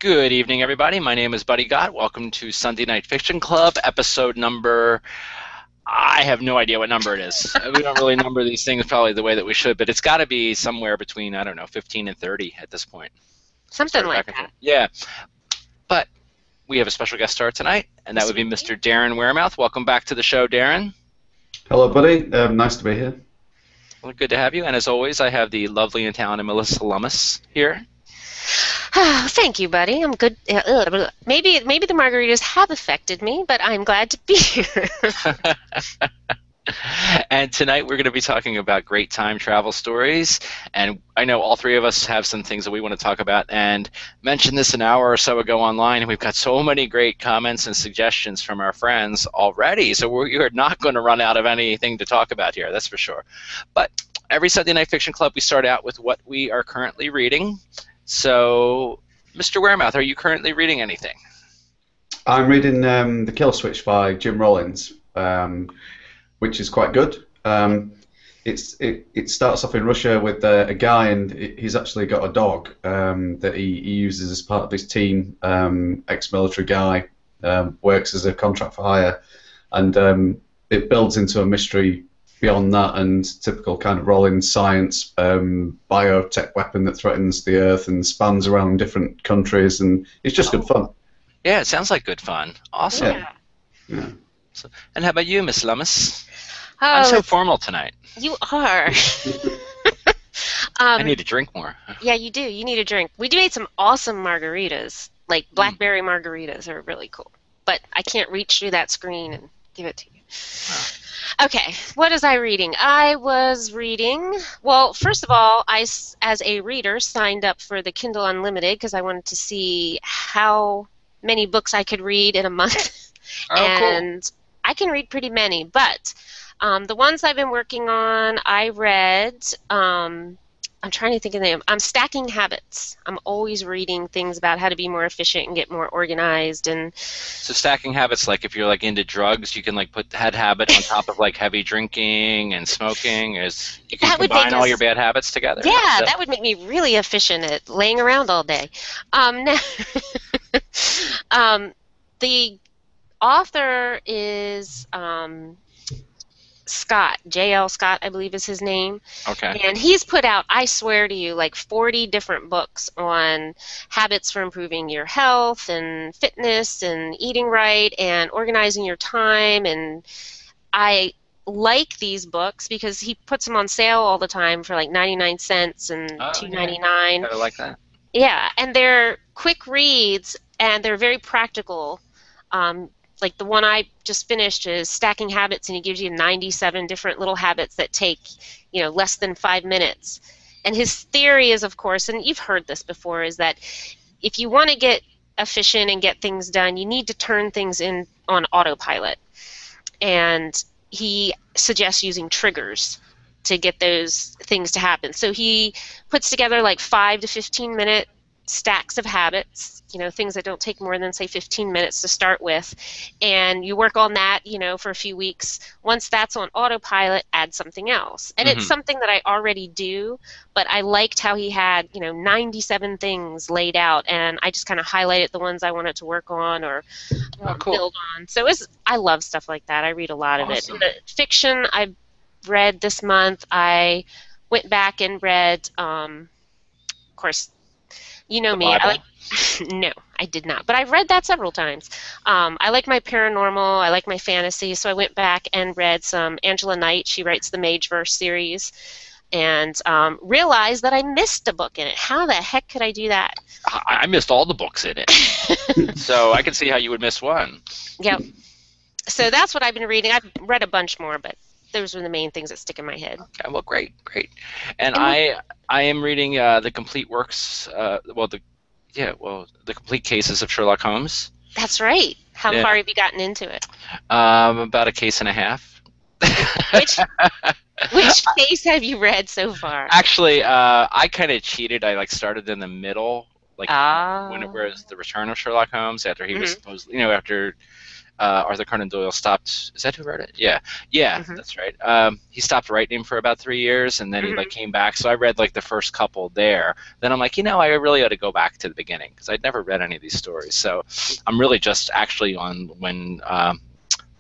Good evening, everybody. My name is Buddy Gott. Welcome to Sunday Night Fiction Club, episode number... I have no idea what number it is. We don't really number these things probably the way that we should, but it's got to be somewhere between, I don't know, 15 and 30 at this point. Something like that. Yeah. But we have a special guest star tonight, and that would be Mr. Darren Wearmouth. Welcome back to the show, Darren. Hello, buddy. Nice to be here. Well, good to have you. And as always, I have the lovely and talented Melissa Lummis here. Thank you, buddy. I'm good. Maybe the margaritas have affected me, but I'm glad to be here. And tonight we're going to be talking about great time travel stories. And I know all three of us have some things that we want to talk about. And mentioned this an hour or so ago online, and we've got so many great comments and suggestions from our friends already. So we're not going to run out of anything to talk about here, that's for sure. But every Sunday Night Fiction Club, we start out with what we are currently reading. So, Mr. Wearmouth, are you currently reading anything? I'm reading The Kill Switch by Jim Rollins, which is quite good. It starts off in Russia with a guy, and he's actually got a dog that he uses as part of his team. Ex-military guy, works as a contract for hire, and it builds into a mystery beyond that, and typical kind of Rollins science, biotech weapon that threatens the Earth and spans around different countries, and it's just good fun. Yeah, it sounds like good fun. Awesome. Yeah. So, and how about you, Miss Lummis? Oh, I'm so formal tonight. You are. I need to drink more. Yeah, you do. You need a drink. We made some awesome margaritas. Like blackberry margaritas are really cool. But I can't reach through that screen and give it to you. Wow. Okay, what was I reading? I was reading, well, first of all, I, as a reader, signed up for the Kindle Unlimited because I wanted to see how many books I could read in a month. Oh, and cool. I can read pretty many, but the ones I've been working on, I read, I'm trying to think of the name. I'm Stacking Habits. I'm always reading things about how to be more efficient and get more organized. And so Stacking Habits, like if you're like into drugs, you can like put that habit on top of like heavy drinking and smoking. You can combine all your bad habits together. Yeah, that would make me really efficient at laying around all day. The author is Scott, J.L. Scott, I believe is his name. Okay. And he's put out, I swear to you, like 40 different books on habits for improving your health and fitness and eating right and organizing your time. And I like these books because he puts them on sale all the time for like 99 cents and $2.99. Yeah. I like that. Yeah, and they're quick reads and they're very practical. Like the one I just finished is Stacking Habits, and he gives you 97 different little habits that take, less than 5 minutes. And his theory is, of course, and you've heard this before, is that if you want to get efficient and get things done, you need to turn things in on autopilot. And he suggests using triggers to get those things to happen. So he puts together like 5 to 15 minute stacks of habits, things that don't take more than, say, 15 minutes to start with. And you work on that, for a few weeks. Once that's on autopilot, add something else. And it's something that I already do, but I liked how he had, 97 things laid out, and I just kind of highlighted the ones I wanted to work on or build on. So I love stuff like that. I read a lot of it. The fiction I've read this month, I went back and read, of course, you know me. No, I did not. But I've read that several times. I like my paranormal. I like my fantasy. So I went back and read some Angela Knight. She writes the Mageverse series. And realized that I missed a book in it. How the heck could I do that? I missed all the books in it. So I can see how you would miss one. Yep. So that's what I've been reading. I've read a bunch more, but those were the main things that stick in my head. Okay, well, great. And I am reading the complete works, the complete cases of Sherlock Holmes. That's right. How far have you gotten into it? About a case and a half. Which case have you read so far? Actually, I kind of cheated. I started in the middle, when it was the Return of Sherlock Holmes, after he was supposed, after Arthur Conan Doyle stopped. Is that who wrote it? Yeah, yeah, Mhm. that's right. He stopped writing for about 3 years, and then he Mhm. like came back. So I read like the first couple there. Then I'm like, I really ought to go back to the beginning because I'd never read any of these stories. So I'm really just actually on when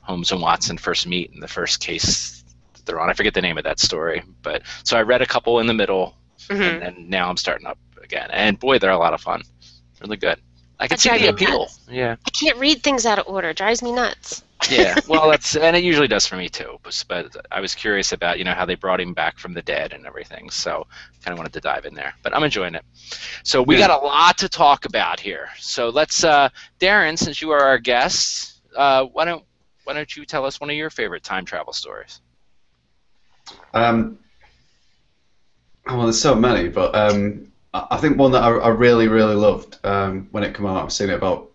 Holmes and Watson first meet in the first case that they're on. I forget the name of that story, but so I read a couple in the middle, and Mhm. then now I'm starting up again. And boy, they're a lot of fun. Really good. I can That see drives the me appeal. nuts. Yeah. I can't read things out of order. It drives me nuts. Yeah, well, and it usually does for me too. But I was curious about how they brought him back from the dead and everything, so kind of wanted to dive in there. But I'm enjoying it. So we Yeah. got a lot to talk about here. So let's, Darren, since you are our guest, why don't you tell us one of your favorite time travel stories? Well, there's so many, but I think one that I really, really loved when it came out, I've seen it about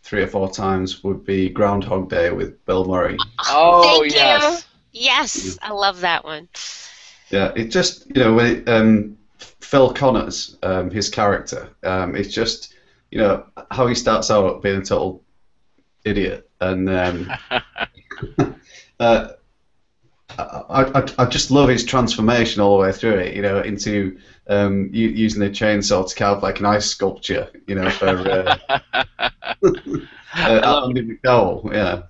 3 or 4 times, would be Groundhog Day with Bill Murray. Oh Thank you. yes. Yes, I love that one. Yeah, it just, when Phil Connors, his character, it's just, how he starts out being a total idiot, and uh, I just love his transformation all the way through it, into using a chainsaw to carve like an ice sculpture, for I love Andy McDowell. Yeah,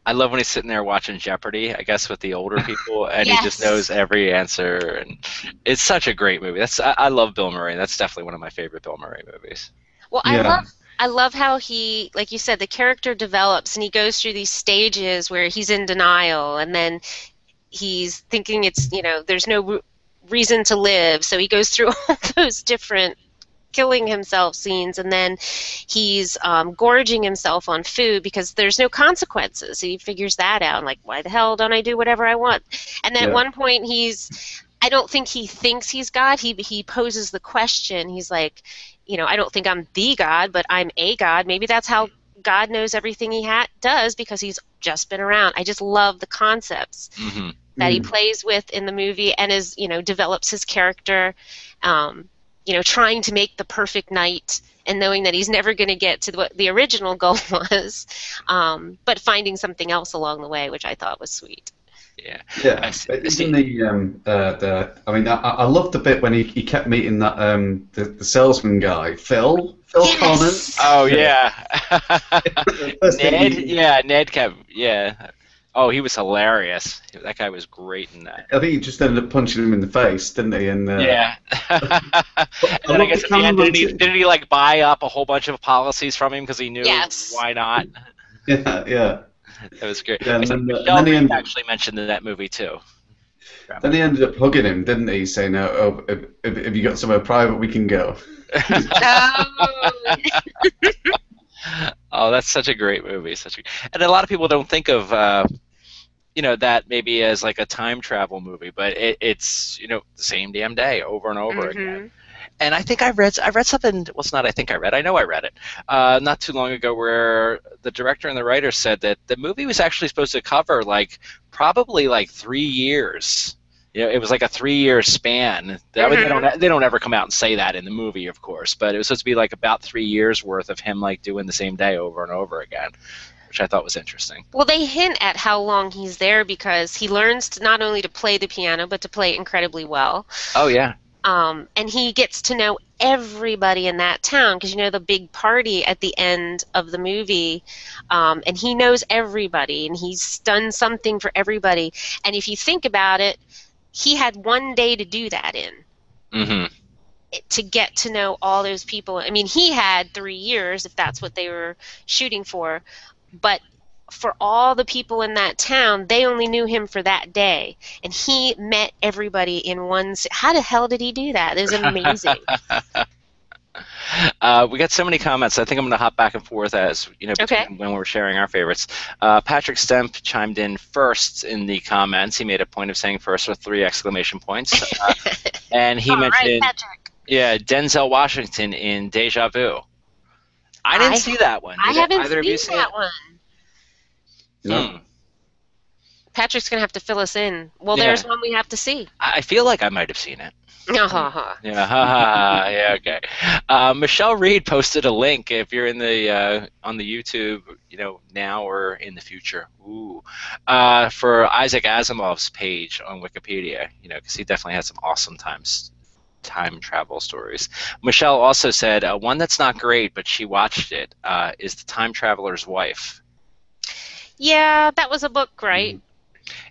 I love when he's sitting there watching Jeopardy, I guess, with the older people, and he just knows Yes. every answer. And it's such a great movie. I love Bill Murray. That's definitely one of my favorite Bill Murray movies. Well, yeah, I love how he, like you said, the character develops and he goes through these stages where he's in denial and then he's thinking there's no reason to live. So he goes through all those different killing himself scenes, and then he's gorging himself on food because there's no consequences. So he figures that out. Like, why the hell don't I do whatever I want? And then at yeah, one point I don't think he thinks he's God. He poses the question. He's like, I don't think I'm the God, but I'm a God. Maybe that's how God knows everything he does because he's just been around. I just love the concepts Hmm. that he mm, plays with in the movie and develops his character, trying to make the perfect knight and knowing that he's never going to get to what the original goal was, but finding something else along the way, which I thought was sweet. Yeah. yeah. But I even see. I mean, I loved the bit when he kept meeting that the salesman guy, Phil Connors. Yes! Oh Yeah. yeah. The first thing Ned. Yeah, Ned kept. Yeah. Oh, he was hilarious. That guy was great in that. I think he just ended up punching him in the face, didn't he? And Yeah. And I then I love the guess at the end, didn't cameraman he, too. didn't he like buy up a whole bunch of policies from him because he knew Yes. why not? Yeah, yeah, That was great. yeah. I And think and Michelle then he Reed ended actually mentioned that movie too. then he ended up hugging him, didn't he? Saying, "Oh, if you got somewhere private, we can go." Oh, Oh, that's such a great movie. And a lot of people don't think of that maybe as like a time travel movie, but it's the same damn day over and over again. mhm. And I think I read something. Well, it's not. I think I read. I know I read it not too long ago, where the director and the writer said that the movie was actually supposed to cover like probably like 3 years. It was like a 3-year span. I mean, Mhm. they don't ever come out and say that in the movie, of course, but it was supposed to be like about 3 years worth of him like doing the same day over and over again, which I thought was interesting. Well, they hint at how long he's there because he learns to not only to play the piano, but to play it incredibly well. Oh yeah. And he gets to know everybody in that town because the big party at the end of the movie, and he knows everybody and he's done something for everybody. And if you think about it, he had one day to do that in Hmm. to get to know all those people. I mean, he had 3 years if that's what they were shooting for, but for all the people in that town, they only knew him for that day, and he met everybody in one. How the hell did he do that? It was amazing. We got so many comments. I think I'm going to hop back and forth as Okay. between when we're sharing our favorites. Patrick Stemp chimed in first in the comments. He made a point of saying first with 3 exclamation points, and he All right, mentioned Patrick. Denzel Washington in Deja Vu. I didn't see that one. I Did haven't either of you seen see that it? one. You know? Hmm. Patrick's going to have to fill us in. Well, Yeah. there's one we have to see. I feel like I might have seen it. Uh-huh. Yeah, yeah, okay. Michelle Reed posted a link if you're in the on the YouTube, now or in the future. Ooh, for Isaac Asimov's page on Wikipedia, because he definitely has some awesome time travel stories. Michelle also said one that's not great, but she watched it, is The Time Traveler's Wife. Yeah, that was a book, right?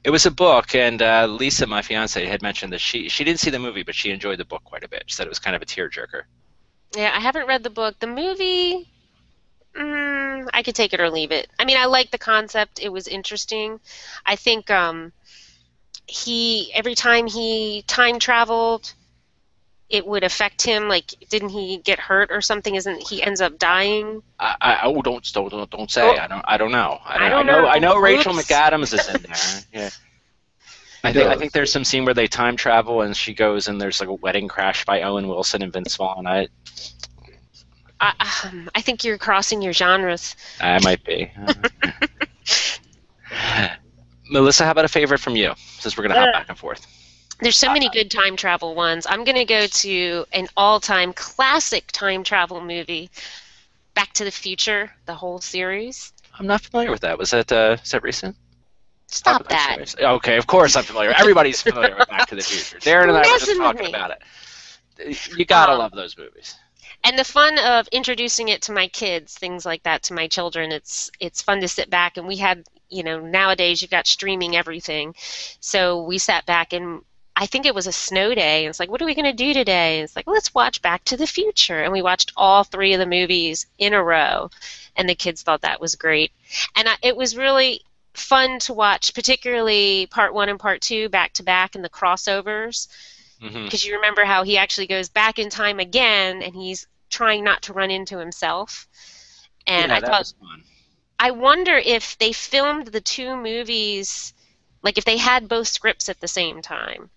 It was a book, and Lisa, my fiance, had mentioned that she didn't see the movie, but she enjoyed the book quite a bit. She said it was kind of a tearjerker. Yeah, I haven't read the book. The movie, I could take it or leave it. I mean, I like the concept. It was interesting. I think every time he time traveled, it would affect him. Like, didn't he get hurt or something? Isn't he ends up dying? Don't say. Oh. I don't know. I know Rachel Oops. McAdams is in there. Yeah. I think there's some scene where they time travel and she goes and there's like a wedding crash by Owen Wilson and Vince Vaughn. I think you're crossing your genres. I might be. Melissa, how about a favorite from you? Since we're gonna hop back and forth. There's so many good time travel ones. I'm going to go to an all-time classic time travel movie, Back to the Future, the whole series. I'm not familiar with that. Is that recent? Stop that. Okay, of course I'm familiar. Everybody's familiar with Back to the Future. Darren and I were just talking about it. You gotta love those movies. And the fun of introducing it to my kids, things like that, to my children, it's fun to sit back. And we had, nowadays you've got streaming everything. So we sat back and I think it was a snow day. And it's like, what are we going to do today? And it's like, well, let's watch Back to the Future. And we watched all 3 of the movies in a row. And the kids thought that was great. And it was really fun to watch, particularly part 1 and part 2 back to back and the crossovers. Because you remember how he actually goes back in time again and he's trying not to run into himself. And I thought, was fun. I wonder if they filmed the 2 movies, like if they had both scripts at the same time.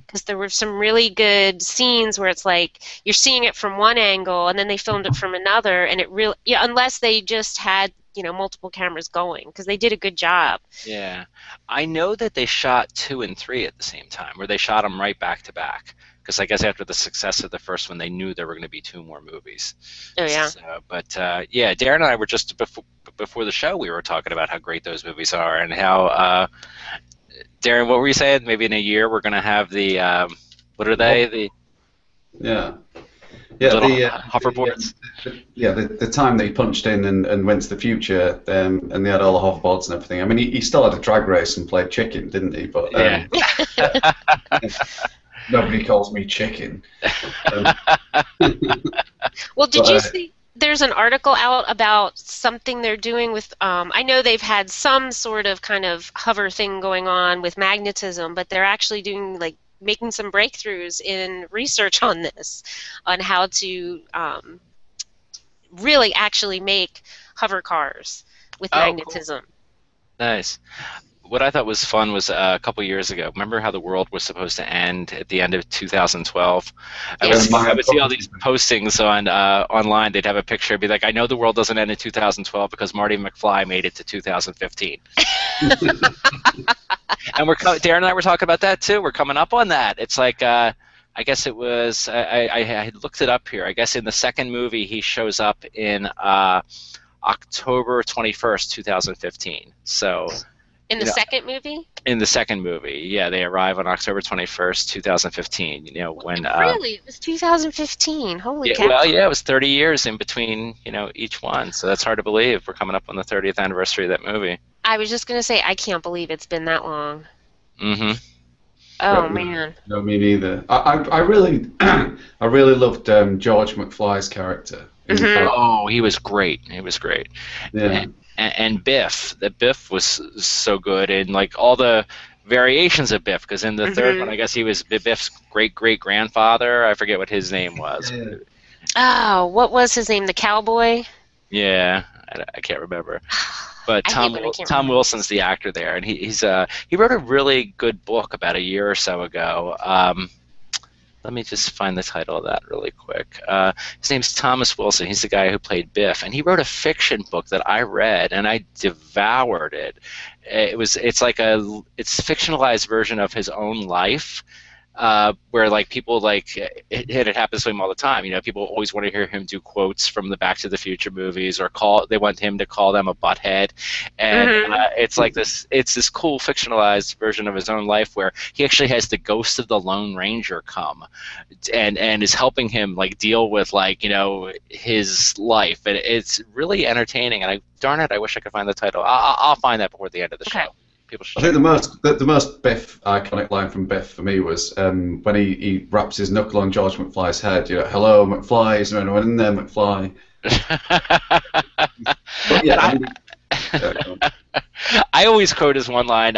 Because there were some really good scenes where it's like you're seeing it from one angle and then they filmed it from another, and it really, unless they just had multiple cameras going, because they did a good job. Yeah, I know that they shot 2 and 3 at the same time, where they shot them right back to back. Because I guess after the success of the first one, they knew there were going to be 2 more movies. Oh yeah. Yeah, Darren and I were just before the show, we were talking about how great those movies are and how. Darren, what were you saying? Maybe in a year we're going to have the what are they? The hoverboards. The time that he punched in and went to the future, and they had all the hoverboards and everything. I mean, he still had a drag race and played chicken, didn't he? But nobody calls me chicken. Well, did you see? There's an article out about something they're doing with, I know they've had some sort of kind of hover thing going on with magnetism, but they're actually doing, like, making some breakthroughs in research on this, on how to really actually make hover cars with magnetism. Cool. Nice. What I thought was fun was a couple years ago. Remember how the world was supposed to end at the end of 2012? Yes. I would see all these postings on online. They'd have a picture, be like, "I know the world doesn't end in 2012 because Marty McFly made it to 2015." And Darren and I were talking about that too. We're coming up on that. It's like I guess it was. I looked it up here. I guess in the second movie he shows up in October 21st, 2015. So. In the second movie? In the second movie, yeah, they arrive on October 21st, 2015. When really, it was 2015. Holy cow! Well, yeah, it was 30 years in between, each one. So that's hard to believe. We're coming up on the 30th anniversary of that movie. I was just gonna say, I can't believe it's been that long. Mm-hmm. Oh man. No, me neither. I really, I really loved George McFly's character. Oh, he was great. He was great. Yeah. And Biff. That Biff was so good, and like all the variations of Biff. Because in the third one, I guess he was Biff's great-great-grandfather. I forget what his name was. Yeah. Oh, what was his name? The cowboy? Yeah, I can't remember. But Tom Wilson's the actor there, and he wrote a really good book about a year or so ago. Let me just find the title of that really quick. His name's Thomas Wilson. He's the guy who played Biff, and he wrote a fiction book that I read, and I devoured it. It's like it's a fictionalized version of his own life, where like people like it happens to him all the time. You know, people always want to hear him do quotes from the Back to the Future movies, or they want him to call them a butthead, and it's like this cool fictionalized version of his own life where he actually has the ghost of the Lone Ranger come, and is helping him like deal with like, you know, his life, and it's really entertaining. And darn it, I wish I could find the title. I'll find that before the end of the show. I think the most Biff iconic line from Biff for me was when he wraps his knuckle on George McFly's head. You know, hello McFly, is there anyone in there, McFly? But yeah, I always quote his one line,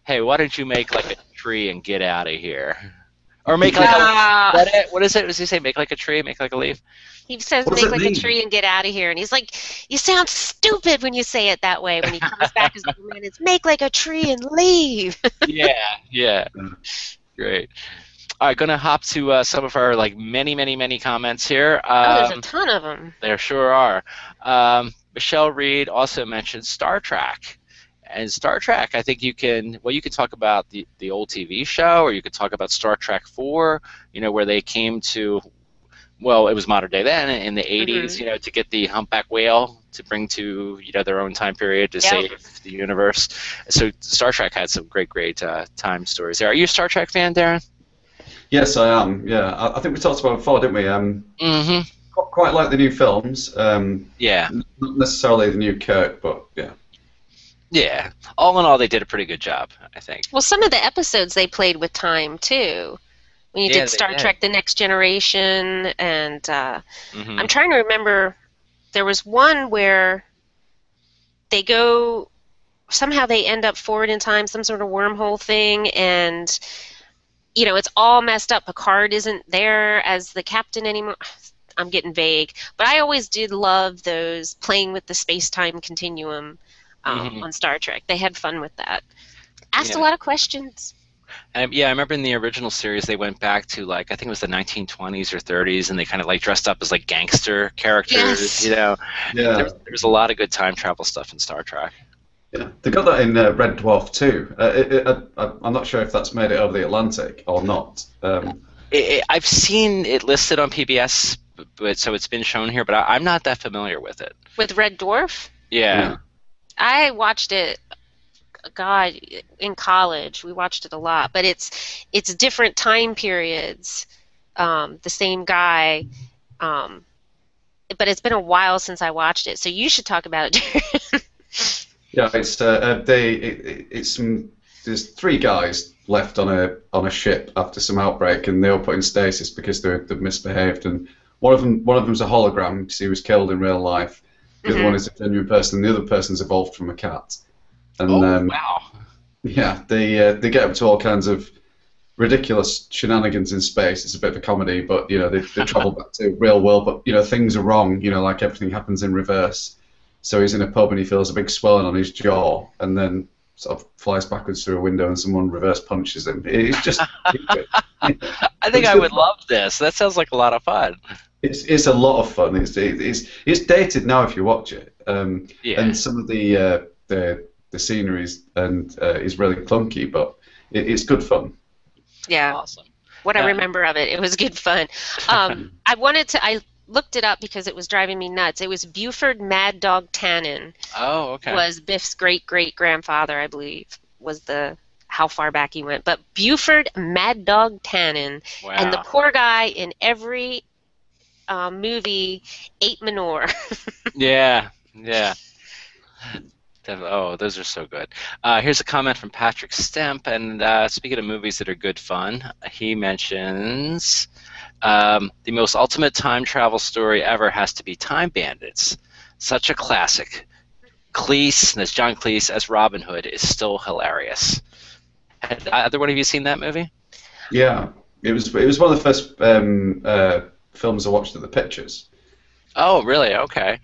"Hey, why don't you make like a tree and get out of here?" Or make like a what is it? Does he say make like a tree, make like a leaf? He says make like a tree and get out of here, and he's like, you sound stupid when you say it that way. When he comes back as Superman, it's make like a tree and leave. Yeah. Great. All right, gonna hop to some of our like many comments here. There's a ton of them. There sure are. Michelle Reed also mentioned Star Trek. And Star Trek, I think you can talk about the old TV show, or you could talk about Star Trek 4, you know, where they came to, well, it was modern day then in the 80s, you know, to get the humpback whale to bring to, you know, their own time period to save the universe. So Star Trek had some great time stories there. Are you a Star Trek fan, Darren? Yes, I am. Yeah, I think we talked about it before, didn't we? Quite like the new films. Yeah. Not necessarily the new Kirk, but yeah. Yeah. All in all, they did a pretty good job, I think. Well, some of the episodes they played with time too. When you did Star Trek: The Next Generation, and I'm trying to remember, there was one where they somehow they end up forward in time, some sort of wormhole thing, and you know, it's all messed up. Picard isn't there as the captain anymore. I'm getting vague, but I always did love those playing with the space-time continuum on Star Trek. They had fun with that. Asked a lot of questions. Yeah, I remember in the original series they went back to like, I think it was the 1920s or 30s, and they kind of like dressed up as like gangster characters. You know, there was a lot of good time travel stuff in Star Trek. Yeah, they got that in Red Dwarf too. I'm not sure if that's made it over the Atlantic or not. I've seen it listed on PBS, but so it's been shown here, but I'm not that familiar with it. With Red Dwarf? Yeah. I watched it, God, in college. We watched it a lot, but it's different time periods. The same guy, but it's been a while since I watched it. So you should talk about it. Yeah, there's three guys left on a ship after some outbreak, and they were put in stasis because they've misbehaved. And one of them's a hologram because he was killed in real life. The other one is a genuine person, and the other person's evolved from a cat. And wow! Yeah, they get up to all kinds of ridiculous shenanigans in space. It's a bit of a comedy, but you know they travel back to real world, but you know things are wrong. You know, like everything happens in reverse. So he's in a pub and he feels a big swelling on his jaw, and then sort of flies backwards through a window, and someone reverse punches him. It's just. I think I would love this. That sounds like a lot of fun. It's a lot of fun. It's dated now if you watch it, and some of the sceneries and is really clunky, but it's good fun. Yeah, awesome. What I remember of it, it was good fun. I looked it up because it was driving me nuts. It was Buford Mad Dog Tannen. Oh, okay. Was Biff's great-great-grandfather, I believe, was how far back he went. But Buford Mad Dog Tannen, and the poor guy in every movie ate manure. Yeah. Oh, those are so good. Here's a comment from Patrick Stemp, and speaking of movies that are good fun, he mentions the most ultimate time travel story ever has to be Time Bandits. Such a classic. Cleese, that's John Cleese as Robin Hood, is still hilarious. Had either one of you seen that movie? Yeah, it was one of the first films I watched at the Pictures. Oh, really? Okay.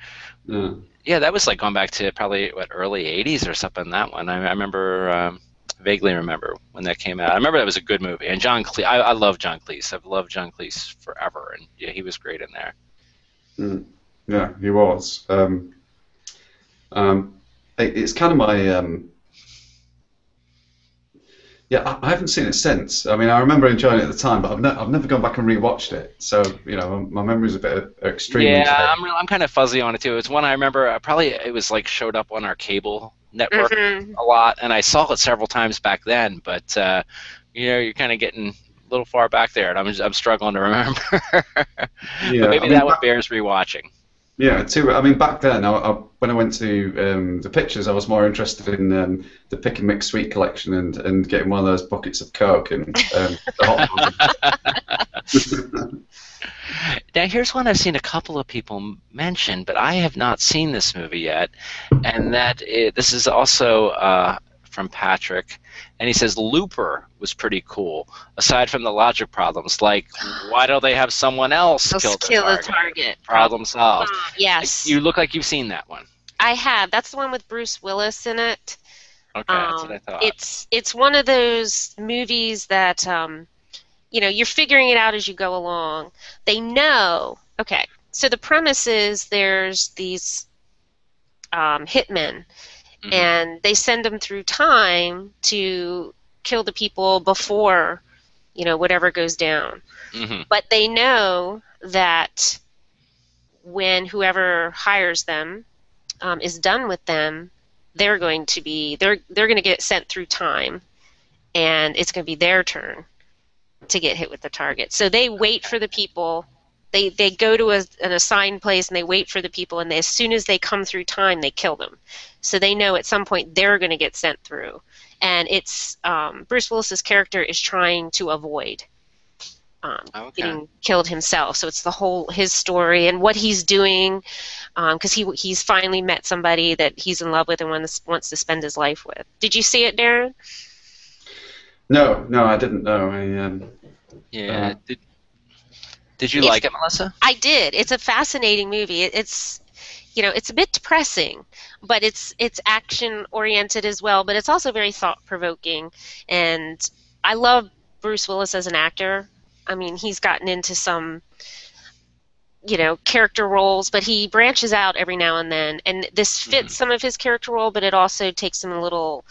Yeah. Yeah, that was like going back to probably early '80s or something. That one, I remember. Vaguely remember when that came out. I remember that was a good movie. And John Cleese, I love John Cleese. I've loved John Cleese forever, and yeah, he was great in there. Yeah, he was. It's kind of my yeah. I haven't seen it since. I mean, I remember enjoying it at the time, but I've never gone back and rewatched it. So my memory's a bit extreme. Yeah, I'm kind of fuzzy on it too. It's one I remember. Probably it was like showed up on our cable network a lot, and I saw it several times back then. But you're kind of getting a little far back there, and I'm struggling to remember. Yeah, but maybe that one bears rewatching. Yeah, too. I mean, back then, when I went to the pictures, I was more interested in the Pick and Mix Sweet collection and getting one of those buckets of Coke and the hot. Now, here's one I've seen a couple of people mention, but I have not seen this movie yet, and this is also from Patrick, and he says Looper was pretty cool, aside from the logic problems, like why don't they have someone else kill the target? Problem solved. Yes. You look like you've seen that one. I have. That's the one with Bruce Willis in it. Okay, that's what I thought. It's one of those movies that you're figuring it out as you go along. They know. Okay, so the premise is there's these hitmen, and they send them through time to kill the people before, whatever goes down. But they know that when whoever hires them is done with them, they're going to get sent through time, and it's going to be their turn to get hit with the target. So they wait for the people. They go to an assigned place and they wait for the people, and as soon as they come through time, they kill them. So they know at some point they're going to get sent through. And it's Bruce Willis's character is trying to avoid getting killed himself. So it's his story and what he's doing, because he's finally met somebody that he's in love with and wants to spend his life with. Did you see it, Darren? No, I didn't know. Yeah. Did you like it, Melissa? I did. It's a fascinating movie. It's a bit depressing, but it's action oriented as well. But it's also very thought provoking, and I love Bruce Willis as an actor. I mean, he's gotten into some character roles, but he branches out every now and then, and this fits some of his character role, but it also takes him a little.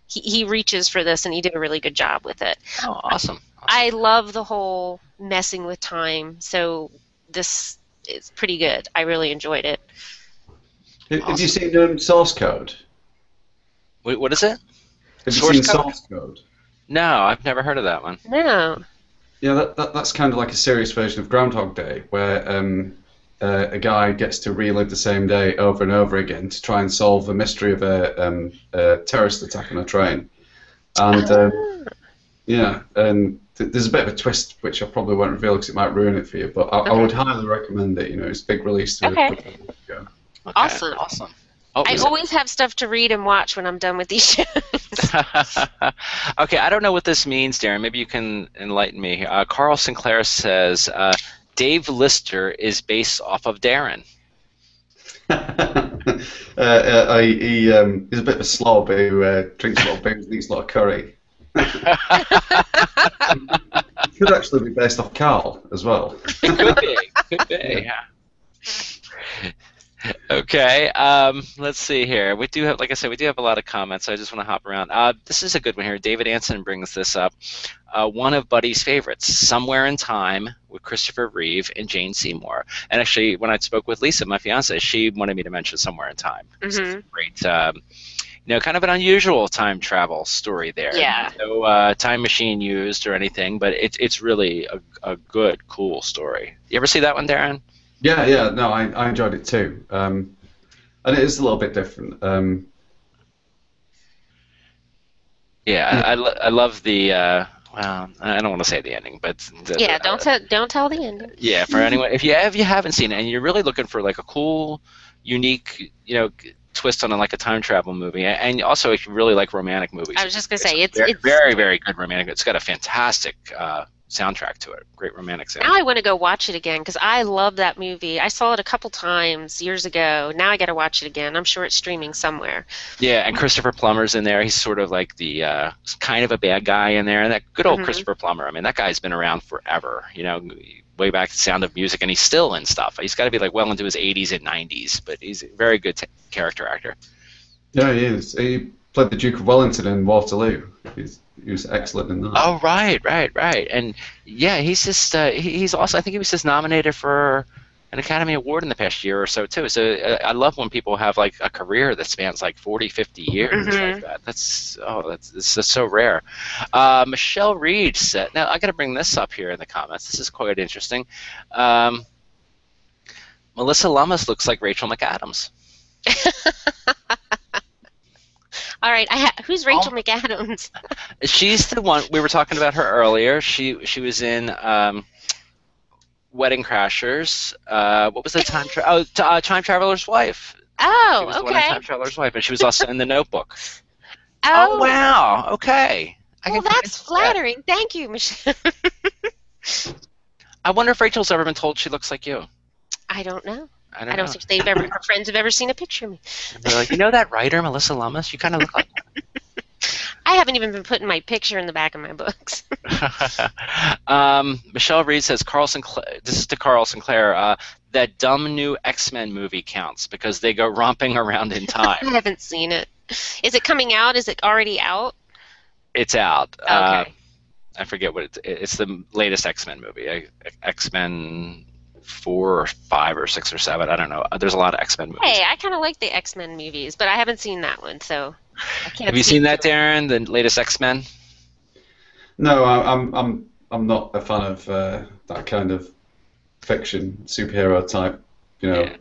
He reaches for this, and he did a really good job with it. Oh, awesome. I love the whole messing with time, so this is pretty good. I really enjoyed it. Have you seen Source Code? Wait, what is it? Have you seen Source Code? No, I've never heard of that one. No. Yeah, that's kind of like a serious version of Groundhog Day, where a guy gets to relive the same day over and over again to try and solve the mystery of a terrorist attack on a train. And and there's a bit of a twist which I probably won't reveal because it might ruin it for you. But I would highly recommend it. It's a big release. Okay. Awesome. Oh, I always have stuff to read and watch when I'm done with these shows. Okay, I don't know what this means, Darren. Maybe you can enlighten me. Carl Sinclair says Dave Lister is based off of Darren. He's a bit of a slob who drinks a lot of booze and eats a lot of curry. Could actually be based off Carl as well. Could be. Yeah. Okay, let's see here. We do have, like I said, we do have a lot of comments, so I just want to hop around. This is a good one here. David Anson brings this up. One of Buddy's favorites, Somewhere in Time, with Christopher Reeve and Jane Seymour. And actually, when I spoke with Lisa, my fiance, she wanted me to mention Somewhere in Time. It's a great, kind of an unusual time travel story there. Yeah. No time machine used or anything, but it's really a good, cool story. You ever see that one, Darren? Yeah, no, I enjoyed it too, and it is a little bit different. I love the. Well, I don't want to say the ending, but don't tell the ending. Yeah, for anyone, if you haven't seen it and you're really looking for like a cool, unique, twist on like a time travel movie, and also if you really like romantic movies. I was just gonna say it's very, very good romantic. It's got a fantastic soundtrack to it. Great romantic Now I soundtrack. want to go watch it again because I love that movie. I saw it a couple times years ago. Now I got to watch it again. I'm sure it's streaming somewhere. Yeah, and Christopher Plummer's in there. He's sort of like the kind of a bad guy in there. And that good old Hmm. Christopher Plummer. I mean, that guy's been around forever. Way back to Sound of Music, and he's still in stuff. He's got to be like well into his 80s and 90s, but he's a very good character actor. Yeah, he is. He played the Duke of Wellington in Waterloo. He was excellent in that. Oh, right. And yeah, he's just he's also, I think he was just nominated for an Academy Award in the past year or so too. So I love when people have like a career that spans like 40, 50 years like Hmm. that. That's just so rare. Michelle Reed said, now I got to bring this up here in the comments. This is quite interesting. Um, Melissa Lummis looks like Rachel McAdams. All right, who's Rachel McAdams? She's the one we were talking about her earlier. She was in Wedding Crashers. What was the Time Traveler's Wife. She was Oh, the one in okay. Time Traveler's Wife, and she was also in The Notebook. Oh Oh, wow! Okay, I well, can that's that. flattering. Thank you, Michelle. I wonder if Rachel's ever been told she looks like you. I don't know. I I don't don't know. think her friends have ever seen a picture of me. And they're like, that writer, Melissa Lummis? You kind of look like I haven't even been putting my picture in the back of my books. Michelle Reed says, Carl Sinclair, this is to Carl Sinclair, that dumb new X-Men movie counts because they go romping around in I time. haven't seen it. Is it coming out? Is it already out? It's out. Okay. I forget what it's the latest X-Men movie. X-Men 4 or 5 or 6 or 7. I don't know. There's a lot of X-Men movies. Hey, I kind of like the X-Men movies, but I haven't seen that one, so I can't Have you speak seen that, to it. Darren? The latest X-Men? No, I'm not a fan of that kind of fiction, superhero type. You know. Yeah.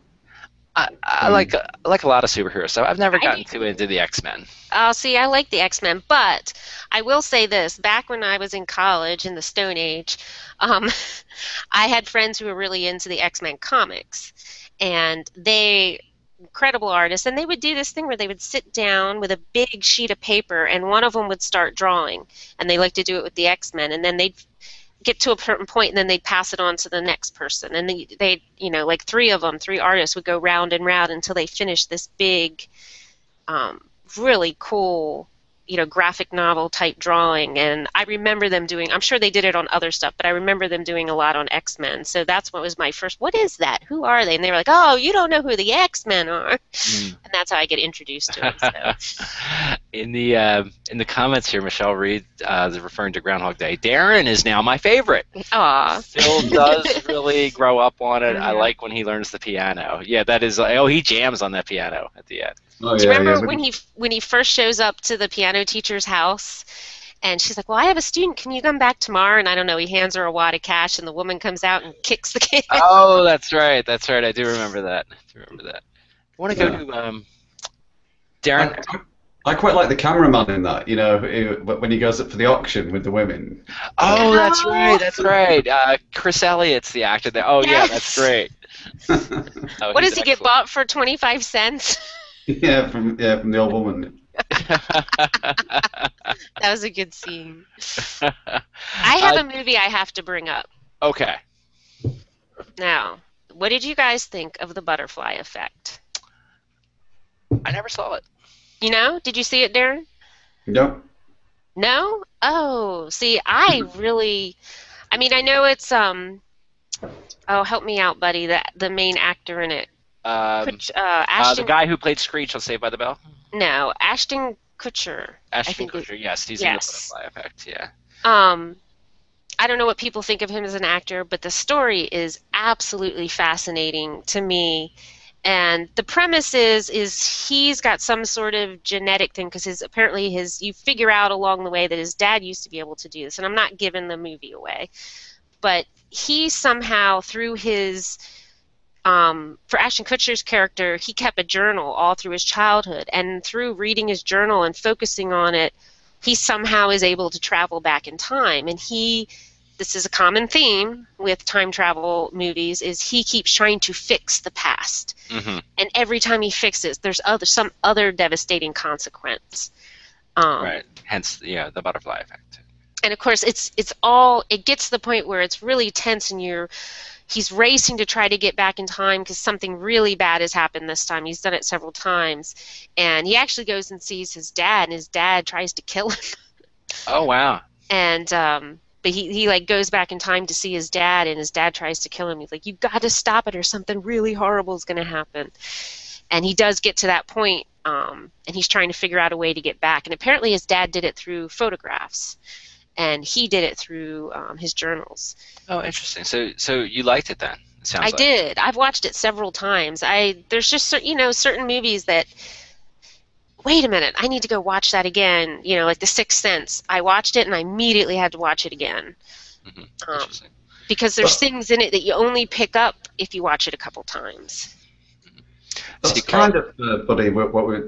I like a lot of superheroes, so I've never I gotten do. too into the X-Men. Oh, see, I like the X-Men, but I will say this. Back when I was in college in the Stone Age, um, I had friends who were really into the X-Men comics, and they incredible artists, and they would do this thing where they would sit down with a big sheet of paper, and one of them would start drawing, and they like to do it with the X-Men, and then they'd get to a certain point, and then they'd pass it on to the next person, and they like three artists would go round and round until they finished this big really cool, graphic novel type drawing. And I remember them doing, I'm sure they did it on other stuff, but I remember them doing a lot on X-Men. So that's what was my first, what is that? Who are they? And they were like, oh, you don't know who the X-Men are. Mm. And that's how I get introduced to it. So. In the comments here, Michelle Reed is referring to Groundhog Day. Darren is now my favorite. Aw. Phil does really grow up on it. I Mhm. like when he learns the piano. Yeah, that is. Oh, he jams on that piano at the end. Oh Do you yeah, remember yeah. when he first shows up to the piano teacher's house, and she's like, "Well, I have a student. Can you come back tomorrow?" And I don't know. He hands her a wad of cash, and the woman comes out and kicks the kid. Oh, that's right. That's right. I do remember that. I want to go Yeah. to Darren. I quite like the cameraman in that. When he goes up for the auction with the women. Oh, that's Oh. right. That's right. Chris Elliott's the actor there. Oh, yeah, that's Yes. great. Oh, What he's does he get excellent. bought for 25 cents? from the old woman. That was a good scene. I have a movie I have to bring up. Okay. Now, what did you guys think of The Butterfly Effect? I never saw it. Did you see it, Darren? No. No? Oh, see, I know it's oh, help me out, buddy, the main actor in it. The Ashton guy who played Screech on Saved by the Bell. No, Ashton Kutcher. Ashton think Kutcher. Yes, he's yes. in the Butterfly Effect. Yeah. I don't know what people think of him as an actor, but the story is absolutely fascinating to me. And the premise is he's got some sort of genetic thing because apparently you figure out along the way that his dad used to be able to do this. And I'm not giving the movie away, but he somehow through his for Ashton Kutcher's character, he kept a journal all through his childhood, and through reading his journal and focusing on it, he somehow is able to travel back in time. And this is a common theme with time travel movies, is he keeps trying to fix the past. Mm-hmm. And every time he fixes, there's some other devastating consequence. Right. Hence, the Butterfly Effect. And of course, it gets to the point where it's really tense, and he's racing to try to get back in time because something really bad has happened this time. He's done it several times, and he actually goes and sees his dad, and his dad tries to kill him. Oh wow. And but he like goes back in time to see his dad, and his dad tries to kill him. He's like, "You got to stop it, or something really horrible is going to happen." And he does get to that point, and he's trying to figure out a way to get back. And apparently, his dad did it through photographs, and he did it through his journals. Oh, interesting. So you liked it then? It sounds I like. did. I've watched it several times. There's just certain movies that, wait a minute, I need to go watch that again. Like The Sixth Sense. I watched it and I immediately had to watch it again. Interesting. Because there's things in it that you only pick up if you watch it a couple times. That's kind of, buddy, what we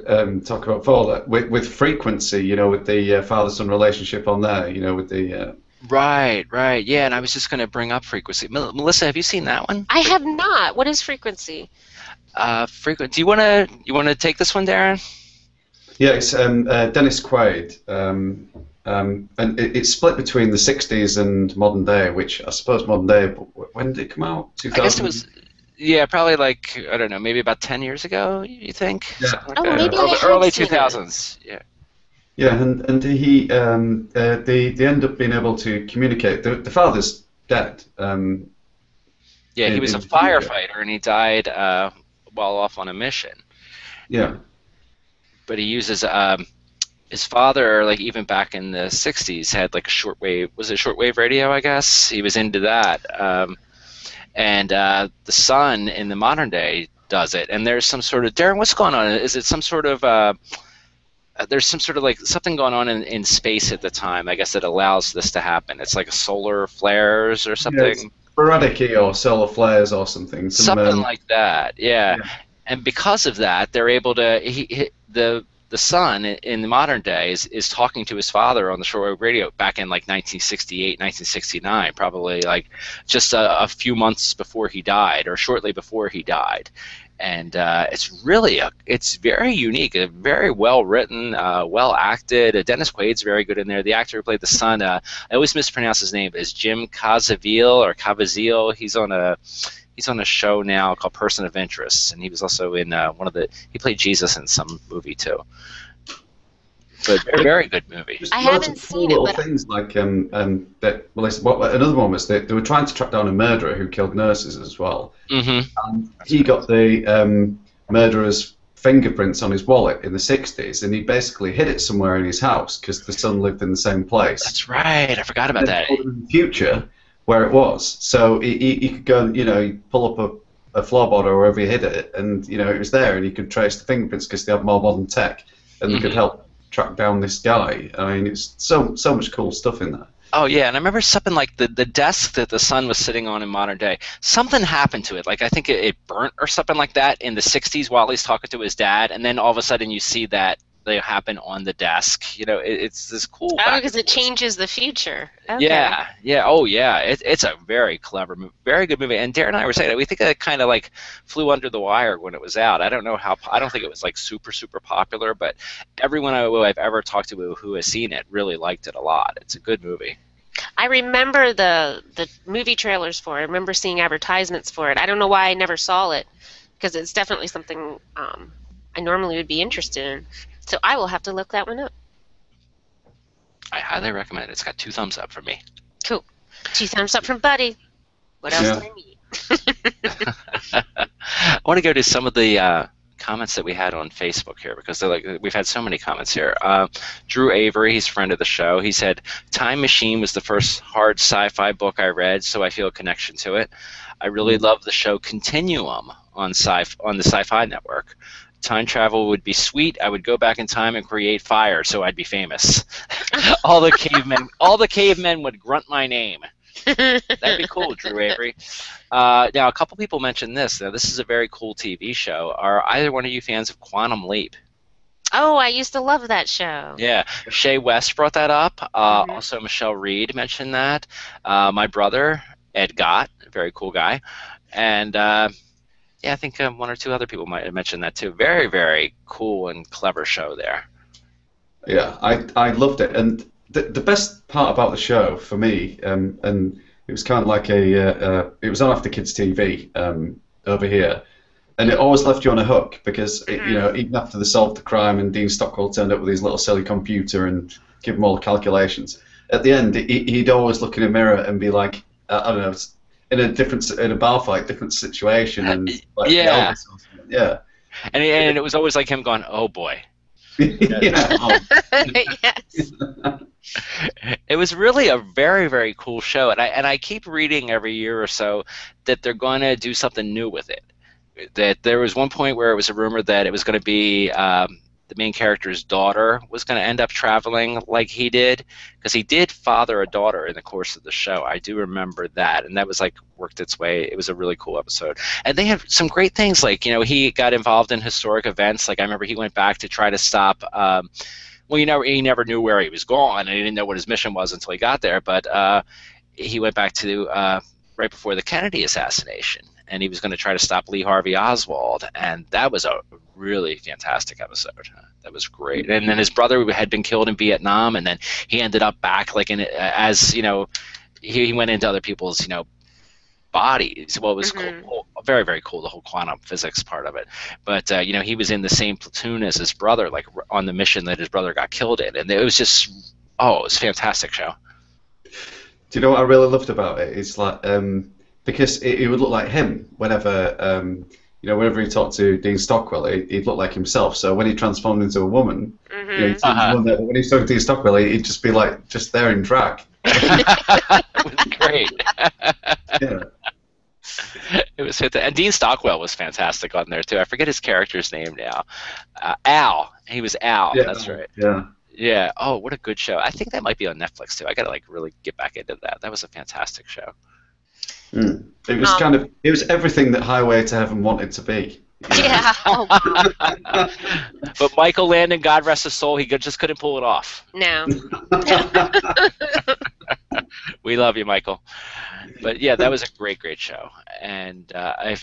talk about before, with frequency, with the father-son relationship on there, with the... Right, yeah, and I was just going to bring up Frequency. Melissa, have you seen that one? I have not. What is Frequency? Frequency. Do you want to take this one, Darren? Yeah, it's Dennis Quaid, and it's split between the 60s and modern day, which I suppose modern day, when did it come out? 2000? I guess it was, yeah, probably like, I don't know, maybe about 10 years ago, you think? Yeah. Like maybe early 2000s, yeah. Yeah, and he they end up being able to communicate. The father's dead. Yeah, he was a firefighter, and he died while off on a mission. Yeah. But he uses his father, like even back in the 60s, had like a shortwave radio, I guess. He was into that. And the son in the modern day does it. And there's some sort of, Darren, what's going on? Is it some sort of, there's some sort of like something going on in space at the time, I guess, that allows this to happen. It's like a solar flares or something. Yeah, sporadic or solar flares or something. Something like that, yeah. And because of that, they're able to, the son in the modern day is talking to his father on the shortwave radio back in like 1968, 1969, probably like just a few months before he died or shortly before he died. And it's very unique, very well written, well acted. Dennis Quaid's very good in there. The actor who played the son, I always mispronounce his name, is Jim Caviezel. He's on a show now called Person of Interest, and he was also in he played Jesus in some movie too. But very good movie. I haven't seen it, but things like another one was they were trying to track down a murderer who killed nurses as well. Mm-hmm. And he got the murderer's fingerprints on his wallet in the 60s, and he basically hid it somewhere in his house because the son lived in the same place. That's right. I forgot about that. In the future, where it was, so he could go and he'd pull up a floorboard or wherever he hid it, and it was there, and he could trace the fingerprints because they have more modern tech, and they could help track down this guy. I mean, it's so much cool stuff in there. Oh yeah, and I remember something like the desk that the son was sitting on in modern day. Something happened to it, like I think it burnt or something like that in the 60s while he's talking to his dad, and then all of a sudden you see that they happen on the desk. It's this cool. Oh, because it changes the future. Okay. Yeah. Oh, yeah. It's a very clever, very good movie. And Darren and I were saying that we think it kind of like flew under the wire when it was out. I don't know how. I don't think it was like super popular, but everyone I've ever talked to who has seen it really liked it a lot. It's a good movie. I remember the movie trailers for it. I remember seeing advertisements for it. I don't know why I never saw it, because it's definitely something I normally would be interested in. So I will have to look that one up. I highly recommend it. It's got 2 thumbs up from me. Cool. 2 thumbs up from Buddy. What else do I need? I want to go to some of the comments that we had on Facebook here, because we've had so many comments here. Drew Avery, he's a friend of the show. He said, Time Machine was the first hard sci-fi book I read, so I feel a connection to it. I really love the show Continuum on the Sci-Fi Network. Time travel would be sweet. I would go back in time and create fire, so I'd be famous. all the cavemen would grunt my name. That'd be cool, Drew Avery. Now, a couple people mentioned this. Now, this is a very cool TV show. Are either one of you fans of Quantum Leap? Oh, I used to love that show. Yeah, Shea West brought that up. Also, Michelle Reed mentioned that. My brother, Ed Gott, a very cool guy. And yeah, I think 1 or 2 other people might have mentioned that too. Very, very cool and clever show there. Yeah, I loved it. And the best part about the show for me, and it was kind of like it was on after kids TV over here, and it always left you on a hook because even after they solved the crime and Dean Stockwell turned up with his little silly computer and give him all the calculations, at the end he'd always look in a mirror and be like, I don't know, in a bar fight, different situation, and like yeah, yeah, and it was always like him going, "Oh boy." yeah. Yes. It was really a very, very cool show, and I keep reading every year or so that they're going to do something new with it. That there was one point where it was a rumor that it was going to be the main character's daughter was going to end up traveling like he did, because he did father a daughter in the course of the show. I do remember that, and that was like worked its way. It was a really cool episode, and they have some great things. Like he got involved in historic events. Like I remember he went back to try to stop. Well, he never knew where he was going, and he didn't know what his mission was until he got there. But he went back to right before the Kennedy assassination, and he was going to try to stop Lee Harvey Oswald, and that was a really fantastic episode. That was great. And then his brother had been killed in Vietnam, and then he ended up back, like he went into other people's bodies. Well, it was cool, very, very cool, the whole quantum physics part of it. But he was in the same platoon as his brother, like on the mission that his brother got killed in, and it was just it was a fantastic show. Do you know what I really loved about it? It's like because it would look like him whenever whenever he talked to Dean Stockwell, he'd look like himself. So when he transformed into a woman, when he talked to Dean Stockwell, he'd just be like just there in drag. It was great. Yeah. It was and Dean Stockwell was fantastic on there too. I forget his character's name now. Al. He was Al. Yeah, that's right. Yeah. Yeah. Oh, what a good show. I think that might be on Netflix too. I gotta really get back into that. That was a fantastic show. It was it was everything that Highway to Heaven wanted to be. Yeah. Oh, wow. But Michael Landon, God rest his soul, he just couldn't pull it off. No. We love you, Michael. But yeah, that was a great, great show. And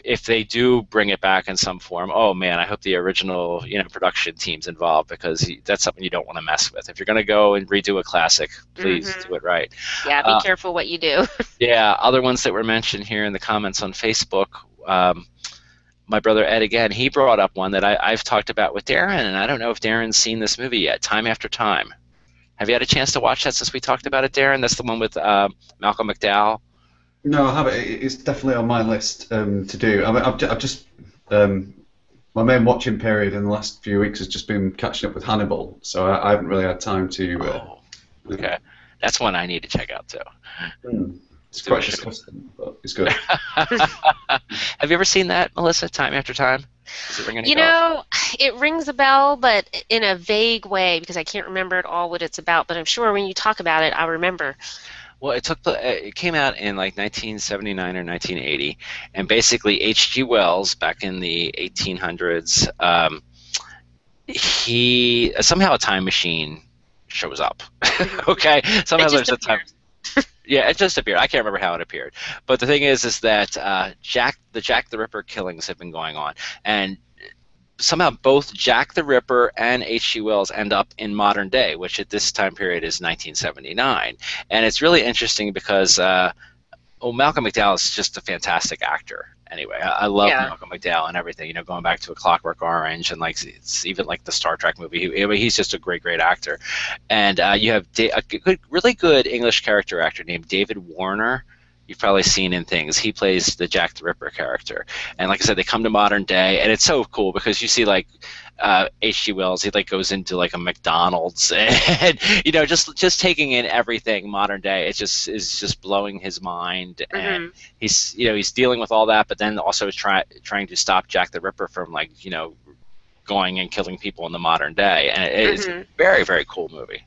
if they do bring it back in some form, oh man, I hope the original production team's involved, because that's something you don't want to mess with. If you're going to go and redo a classic, please do it right. Yeah, be careful what you do. Yeah, other ones that were mentioned here in the comments on Facebook. My brother Ed, again, he brought up one that I've talked about with Darren, and I don't know if Darren's seen this movie yet, Time After Time. Have you had a chance to watch that since we talked about it, Darren? That's the one with Malcolm McDowell. No, I haven't. It's definitely on my list to do. I mean, I've just my main watching period in the last few weeks has just been catching up with Hannibal, so I haven't really had time to. Okay, that's one I need to check out too. It's quite disgusting, but it's good. Have you ever seen that, Melissa? Time After Time? Does it ring any bells? It rings a bell, but in a vague way, because I can't remember at all what it's about. But I'm sure when you talk about it, I'll remember. Well, it came out in like 1979 or 1980, and basically H.G. Wells, back in the 1800s, he somehow a time machine shows up. Okay, somehow there's a time. Yeah, it just appeared. I can't remember how it appeared. But the thing is that Jack the Ripper killings have been going on, and somehow both Jack the Ripper and H.G. Wells end up in modern day, which at this time period is 1979. And it's really interesting because Malcolm McDowell is just a fantastic actor. Anyway, I love Malcolm McDowell and everything. Going back to A Clockwork Orange, and like it's even like the Star Trek movie. He's just a great, great actor. And you have a really good English character actor named David Warner. You've probably seen in things. He plays the Jack the Ripper character. And like I said, they come to modern day, and it's so cool because you see like H.G. Wells, he like goes into like a McDonald's, and just taking in everything modern day. It is just blowing his mind, and he's dealing with all that, but then also trying to stop Jack the Ripper from like going and killing people in the modern day. And it is a very, very cool movie.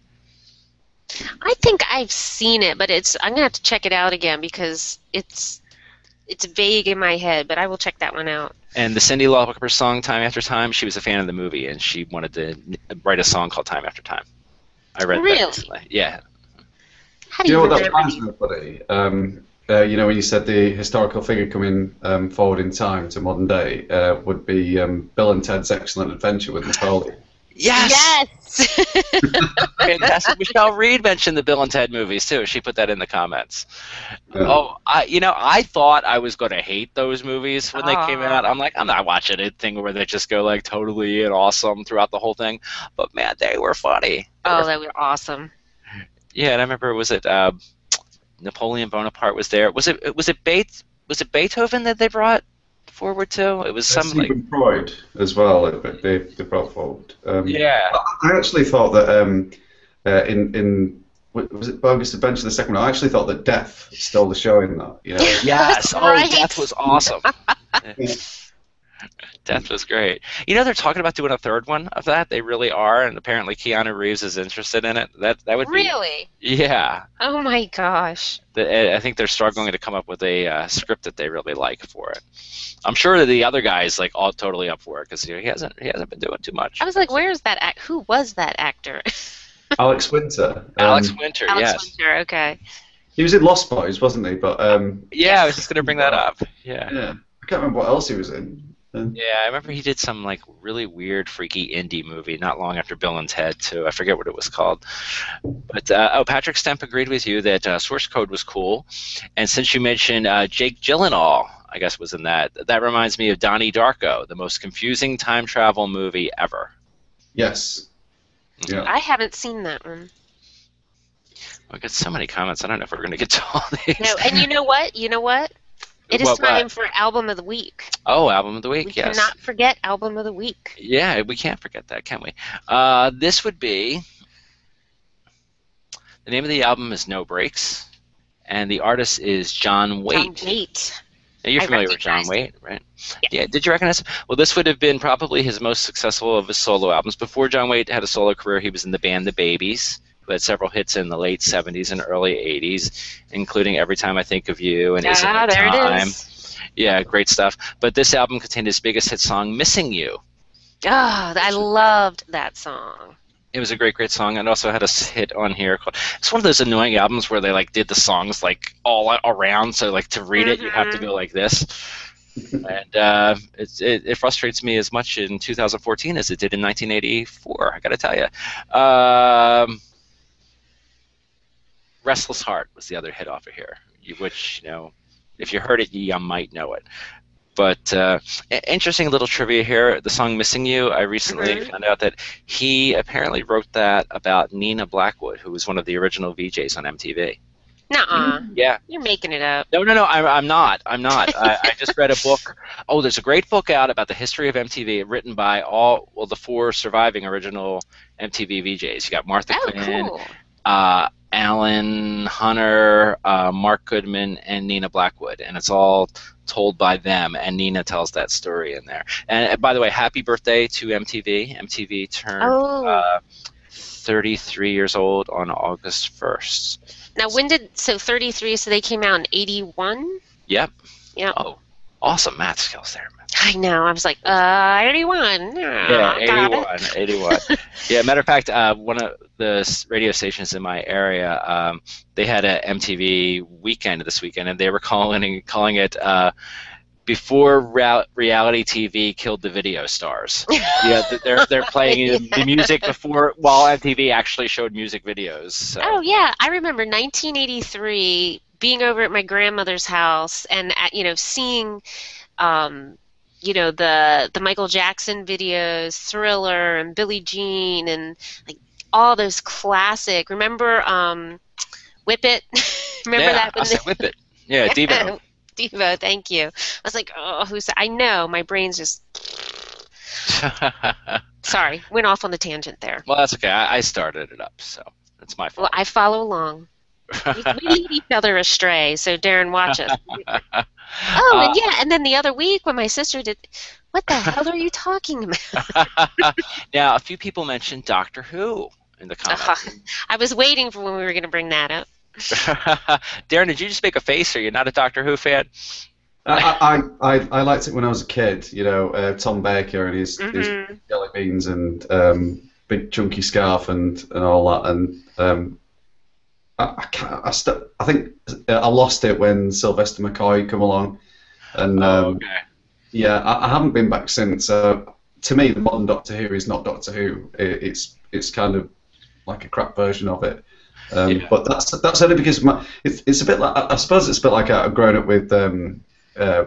I think I've seen it, but I'm gonna have to check it out again because it's vague in my head. But I will check that one out. And the Cyndi Lauper song "Time After Time," she was a fan of the movie, and she wanted to write a song called "Time After Time." I read that recently. Yeah. How do you know what remember that reminds me of, buddy? When you said the historical figure coming forward in time to modern day would be Bill and Ted's Excellent Adventure with Napoleon. Yes. Yes. Fantastic. Michelle Reed mentioned the Bill and Ted movies too. She put that in the comments. Yeah. Oh, I thought I was going to hate those movies when they came out. Aw. I'm like, I'm not watching a thing where they just go like totally and awesome throughout the whole thing. But man, they were funny. Oh, that was awesome. Yeah, and I remember, was it Napoleon Bonaparte was there? Was it Beethoven that they brought forward too? It was some like, Sigmund Freud as well. They brought forward. yeah. I actually thought that was it Bogus Adventure the second one? I actually thought that Death stole the show in that. You know. Yes. Oh, Right. Death was awesome. Death was great. You know, they're talking about doing a third one of that. They really are, and apparently Keanu Reeves is interested in it. That would be. Really? Yeah. Oh my gosh. I think they're struggling to come up with a script that they really like for it. I'm sure that the other guy's like all totally up for it because he hasn't been doing too much. I was like, where's that who was that actor? Alex Winter. Alex Winter, Alex yes. Winter, okay. He was in Lost Boys, wasn't he? But Yeah, I was just gonna bring that up. Yeah. yeah, I can't remember what else he was in. Yeah, I remember he did some like really weird, freaky indie movie not long after Bill and Ted too. I forget what it was called. But Patrick Stemp agreed with you that Source Code was cool, and since you mentioned Jake Gyllenhaal, I guess was in that. That reminds me of Donnie Darko, the most confusing time travel movie ever. Yes. Yeah. I haven't seen that one. We got so many comments. I don't know if we're going to get to all these. No, and you know what? It is What? time for Album of the Week. Oh, Album of the Week, We yes. cannot forget Album of the Week. Yeah, we can't forget that, can we? This would be, the name of the album is No Breaks, and the artist is John Waite. John Waite. Now, you're I familiar with John recognize Waite, right? Yeah. Yeah. Did you recognize him? Well, this would have been probably his most successful of his solo albums. Before John Waite had a solo career, he was in the band The Babies, who had several hits in the late 70s and early 80s, including Every Time I Think of You and Isn't It There Time? it is. Yeah, great stuff. But this album contained his biggest hit song, Missing You. Oh, I loved that song. It was a great, great song, and also had a hit on here called. It's one of those annoying albums where they like did the songs like all around, so like to read it you have to go like this, and it frustrates me as much in 2014 as it did in 1984. I got to tell you, "Restless Heart" was the other hit off of here, which if you heard it, you might know it. But interesting little trivia here. The song "Missing You," I recently found out that he apparently wrote that about Nina Blackwood, who was one of the original VJs on MTV. Nuh-uh. Yeah. You're making it up. No, I'm not. I just read a book. Oh, there's a great book out about the history of MTV written by the four surviving original MTV VJs. You got Martha Quinn, Cool. Alan Hunter, Mark Goodman, and Nina Blackwood, and it's all told by them, and Nina tells that story in there. And by the way, happy birthday to MTV. MTV turned 33 years old on August 1st. Now, 33, so they came out in 81? Yep. Yep. Oh, awesome math skills there, man. I know. I was like, 81. Yeah, Got 81. Yeah, matter of fact, one of the radio stations in my area, they had a MTV weekend this weekend, and they were calling it before reality TV killed the video stars. Yeah, they're playing the music while MTV actually showed music videos. So. Oh yeah, I remember 1983 being over at my grandmother's house and seeing the Michael Jackson videos, Thriller and Billie Jean and like all those classic. Remember Whip It? Remember that? I said Whip It. Yeah, Devo. Devo, thank you. I was like, oh, I know, my brain's just. Sorry, went off on the tangent there. Well, that's okay. I started it up, so it's my fault. Well, I follow along. We lead each other astray, so Darren, watch us. And then the other week when my sister did, what the hell are you talking about? Now, a few people mentioned Doctor Who in the comments. I was waiting for when we were going to bring that up. Darren, did you just make a face? Are you not a Doctor Who fan? I liked it when I was a kid. Tom Baker and his jelly beans and big chunky scarf and all that. And I think I lost it when Sylvester McCoy come along. And okay. yeah, I haven't been back since. to me, the modern Doctor Who is not Doctor Who. It's kind of like a crap version of it. But that's only because it's a bit like, I suppose it's a bit like I've grown up with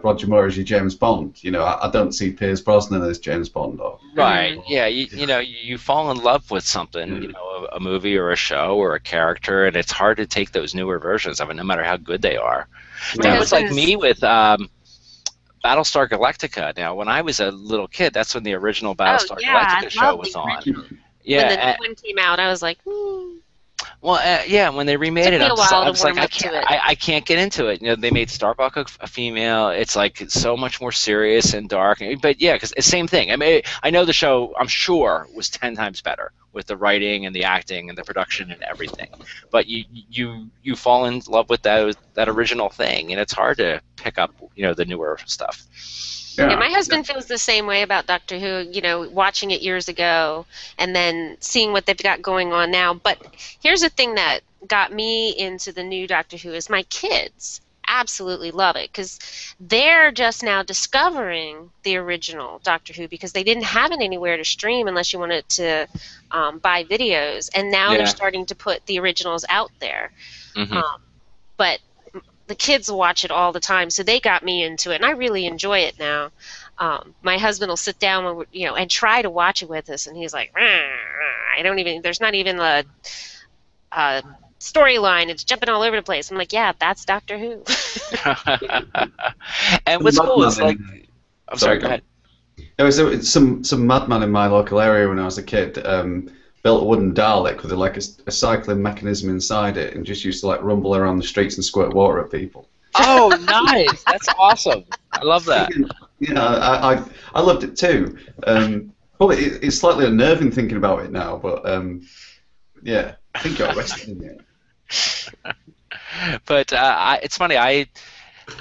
Roger Moore as your James Bond. You know, I don't see Pierce Brosnan as James Bond. Right. Yeah. You know, you fall in love with something, you know, a movie or a show or a character, and it's hard to take those newer versions of it, no matter how good they are. Yeah. It was like me with Battlestar Galactica. Now, when I was a little kid, that's when the original Battlestar Galactica show was on. Yeah. When the new one came out, I was like, Well, yeah, when they remade Took me a while I to was like, warm up to it. I can't get into it. You know, they made Starbuck a female. It's like so much more serious and dark. But yeah, because it's the same thing. I mean, I know the show, I'm sure, was 10 times better with the writing and the acting and the production and everything. But you fall in love with that original thing, and it's hard to pick up, you know, the newer stuff. Yeah, my husband feels the same way about Doctor Who, you know, watching it years ago and then seeing what they've got going on now. But here's the thing that got me into the new Doctor Who is my kids absolutely love it because they're just now discovering the original Doctor Who because they didn't have it anywhere to stream unless you wanted to buy videos. And now they're starting to put the originals out there. But the kids watch it all the time, so they got me into it, and I really enjoy it now. My husband will sit down, you know, and try to watch it with us, and he's like, I don't even. There's not even a storyline. It's jumping all over the place. I'm like, yeah, that's Doctor Who. And what's cool is like, I'm sorry, go ahead. There was some madman in my local area when I was a kid. Built a wooden Dalek with like a cycling mechanism inside it, and just used to like rumble around the streets and squirt water at people. Oh, nice! That's awesome. I love that. Yeah, I loved it too. Probably it's slightly unnerving thinking about it now, but yeah, I think you're arrested in it. But it's funny.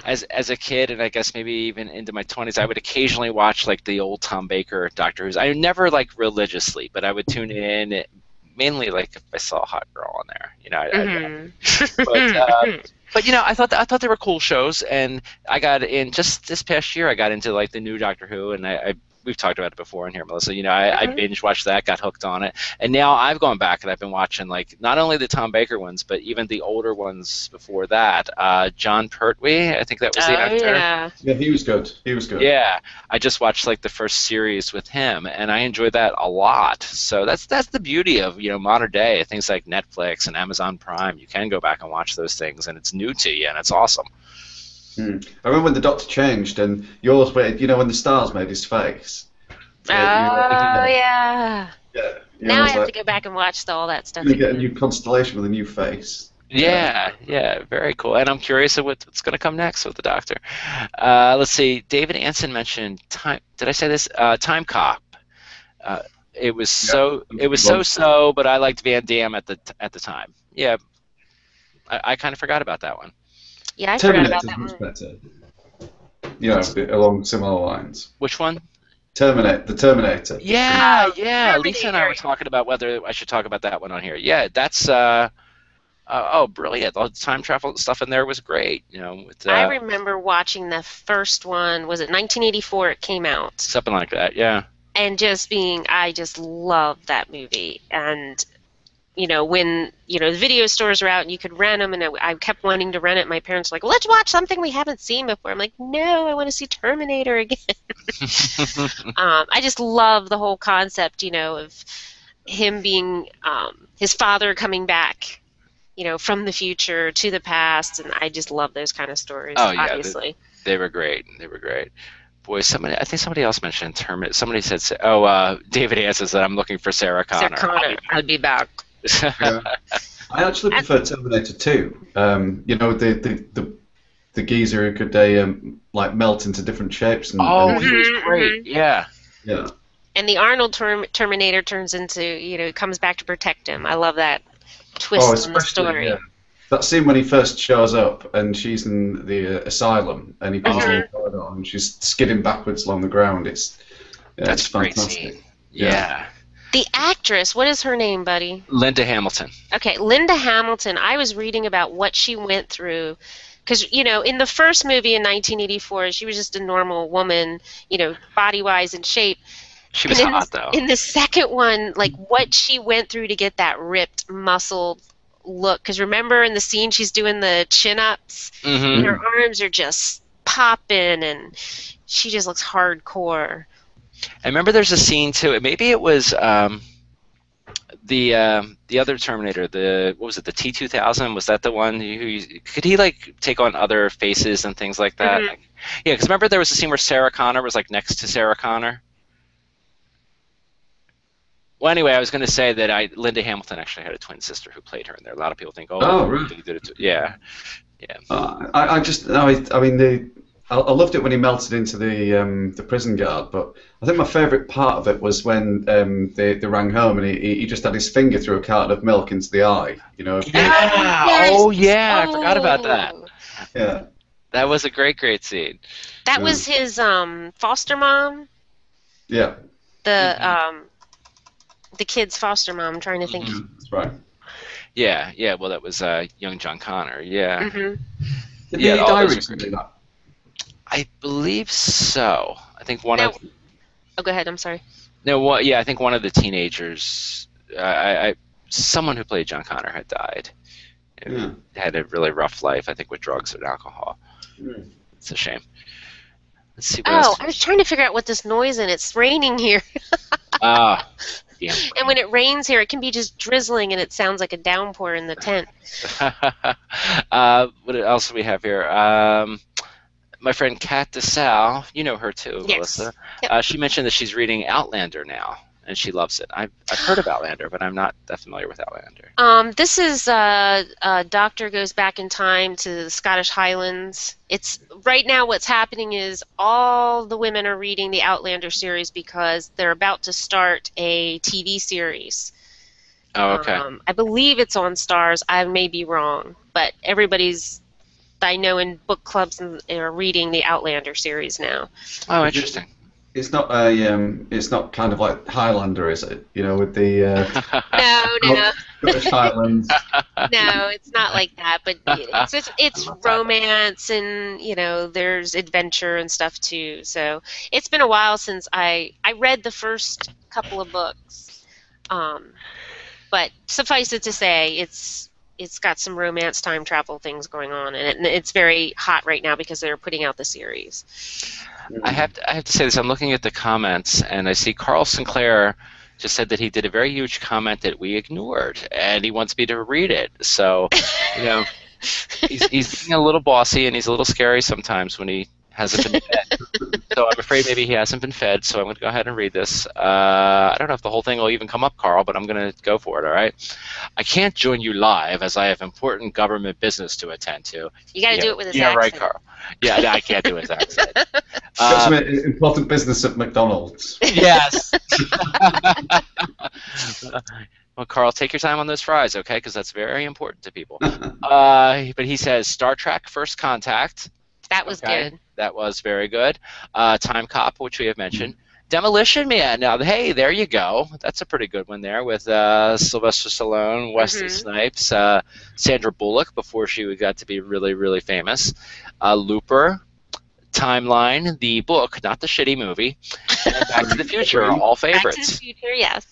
As a kid, and I guess maybe even into my 20s, I would occasionally watch like the old Tom Baker Doctor Who's. I never like religiously, but I would tune in mainly like if I saw a hot girl on there, you know. But you know, I thought they were cool shows, and I got in just this past year. I got into like the new Doctor Who, and we've talked about it before in here, Melissa. You know, I binge watched that, got hooked on it, and now I've gone back and I've been watching like not only the Tom Baker ones, but even the older ones before that. John Pertwee, I think that was the actor. Yeah, he was good. Yeah, I just watched like the first series with him, and I enjoyed that a lot. So that's the beauty of, you know, modern day things like Netflix and Amazon Prime. You can go back and watch those things, and it's new to you, and it's awesome. I remember when the Doctor changed, and yours, you know, when the stars made his face. Yeah. Now I have like, to go back and watch all that stuff. You get a new constellation with a new face. Yeah, very cool. And I'm curious of what's going to come next with the Doctor. Let's see. David Anson mentioned time. Did I say this? Time Cop. It was so. But I liked Van Damme at the time. Yeah, I kind of forgot about that one. Yeah, I forgot about that one. Better. You know, along similar lines. Which one? The Terminator. Yeah. Lisa and I were talking about whether I should talk about that one on here. Yeah, that's brilliant. All the time travel stuff in there was great. You know, I remember watching the first one. Was it 1984? It came out. Something like that. Yeah. And I just loved that movie. And you know, when, you know, the video stores were out and you could rent them, and I kept wanting to rent it. My parents were like, well, let's watch something we haven't seen before. I'm like, no, I want to see Terminator again. I just love the whole concept, you know, of him being his father coming back, you know, from the future to the past, and I just love those kind of stories. Oh, yeah, obviously. They were great. Boy, I think somebody else mentioned Terminator. Somebody said, David Anson said, I'm looking for Sarah Connor. I'll be back. Yeah. I actually prefer Terminator 2. You know, the geezer who could like melt into different shapes. He was great. Yeah. And the Arnold Terminator turns into, you know, comes back to protect him. I love that twist in the story. Yeah. That scene when he first shows up and she's in the asylum and he comes in the corridor and she's skidding backwards along the ground. That's fantastic. Scene. Yeah. The actress, what is her name, buddy? Linda Hamilton. Okay, Linda Hamilton. I was reading about what she went through. Because, you know, in the first movie in 1984, she was just a normal woman, you know, body-wise and shape. She was hot, though. In the second one, like what she went through to get that ripped, muscled look. Because remember in the scene she's doing the chin-ups, and her arms are just popping, and she just looks hardcore. I remember there's a scene too. Maybe it was the other Terminator. What was it? The T-2000. Was that the one? Could he like take on other faces and things like that? Like, yeah, because remember there was a scene where Sarah Connor was like next to Sarah Connor. Well, anyway, I was going to say that Linda Hamilton actually had a twin sister who played her in there. A lot of people think, oh really? He did it yeah. I loved it when he melted into the prison guard, but I think my favourite part of it was when they rang home and he just had his finger through a carton of milk into the eye. You know. Yeah. Yes. Oh yeah, I forgot about that. Yeah. That was a great scene. That was his foster mom. Yeah. The kid's foster mom. I'm trying to think. That's right. Yeah. Well, that was young John Connor. Yeah. Did he die recently? That? I believe so. I think one of. Oh, go ahead. I'm sorry. No, yeah, I think one of the teenagers, someone who played John Connor had died. Had a really rough life, I think, with drugs and alcohol. It's a shame. Let's see. I was trying to figure out what this noise is. It's raining here. Yeah. And when it rains here, it can be just drizzling, and it sounds like a downpour in the tent. What else do we have here? My friend Kat DeSalle, you know her too, yes. Melissa. Yep. She mentioned that she's reading Outlander now, and she loves it. I've heard of Outlander, but I'm not that familiar with Outlander. This is a doctor goes back in time to the Scottish Highlands. It's right now what's happening is all the women are reading the Outlander series because they're about to start a TV series. Oh, okay. I believe it's on Stars. I may be wrong, but I know in book clubs are reading the Outlander series now. Oh, interesting. It's not it's not kind of like Highlander, is it? You know, with the no. Scottish Highlands. No, it's not like that. But it's romance, and there's adventure and stuff too. So it's been a while since I read the first couple of books. But suffice it to say, it's got some romance, time travel things going on, and it's very hot right now because they're putting out the series. I have to say this. I'm looking at the comments, and I see Carl Sinclair just said that he did a very huge comment that we ignored, and he wants me to read it. So, he's being a little bossy, and he's a little scary sometimes when he hasn't been fed. So I'm afraid maybe he hasn't been fed, so I'm going to go ahead and read this. I don't know if the whole thing will even come up, Carl, but I'm going to go for it, all right? I can't join you live as I have important government business to attend to. You got to do it with his accent. Yeah, right, Carl. Yeah, I can't do his accent. Got some important business at McDonald's. Yes. Well, Carl, take your time on those fries, okay? Because that's very important to people. But he says, Star Trek First Contact. That was good. That was very good. Time Cop, which we have mentioned. Demolition Man. Now, hey, there you go. That's a pretty good one there with Sylvester Stallone, Wesley Snipes, Sandra Bullock before she got to be really, really famous. Looper, Timeline, the book, not the shitty movie, and Back to the Future, all favorites. Back to the Future, yes.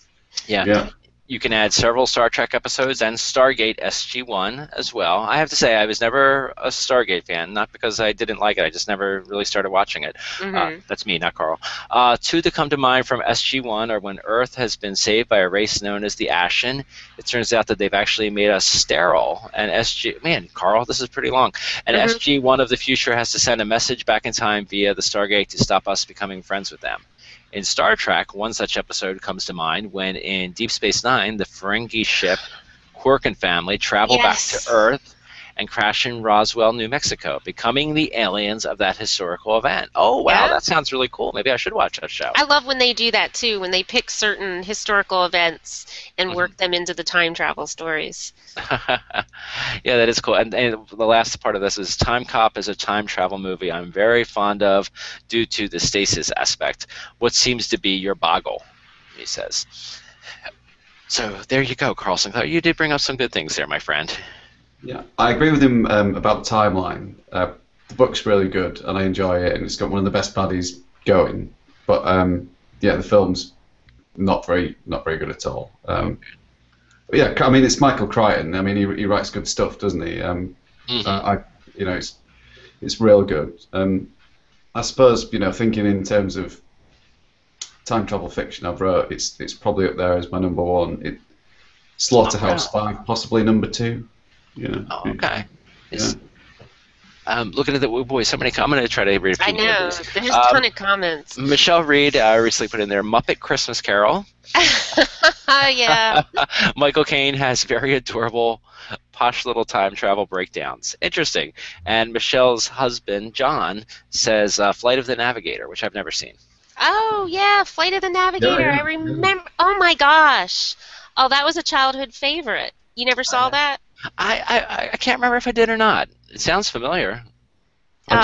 Yeah. You can add several Star Trek episodes and Stargate SG-1 as well. I have to say, I was never a Stargate fan, not because I didn't like it. I just never really started watching it. That's me, not Carl. Two that come to mind from SG-1 are when Earth has been saved by a race known as the Ashen. It turns out that they've actually made us sterile. And man, Carl, this is pretty long. And SG-1 of the future has to send a message back in time via the Stargate to stop us becoming friends with them. In Star Trek, one such episode comes to mind when in Deep Space Nine, the Ferengi ship Quark and family travel back to Earth and crash in Roswell, New Mexico, becoming the aliens of that historical event. Oh, wow, that sounds really cool. Maybe I should watch that show. I love when they do that, too, when they pick certain historical events and work them into the time travel stories. Yeah, that is cool. And the last part of this is Time Cop is a time travel movie I'm very fond of due to the stasis aspect. What seems to be your boggle, he says. So there you go, Carl Sinclair. You did bring up some good things there, my friend. Yeah, I agree with him about the timeline. The book's really good, and I enjoy it, and it's got one of the best baddies going. But yeah, the film's not very good at all. But yeah, I mean, it's Michael Crichton. I mean, he writes good stuff, doesn't he? You know, it's real good. I suppose, you know, thinking in terms of time travel fiction I've wrote, it's probably up there as my number one. Slaughterhouse-Five, possibly number two. You know. Oh, okay. Yeah. Looking at the boy, so many. I'm going to try to read a few I more know. of these. There's a ton of comments. Michelle Reed recently put in there Muppet Christmas Carol. Yeah. Michael Caine has very adorable, posh little time travel breakdowns. Interesting. And Michelle's husband, John, says Flight of the Navigator, which I've never seen. Oh, yeah, Flight of the Navigator. Yeah, I remember. Oh, my gosh. Oh, that was a childhood favorite. You never saw that? I can't remember if I did or not. It sounds familiar. I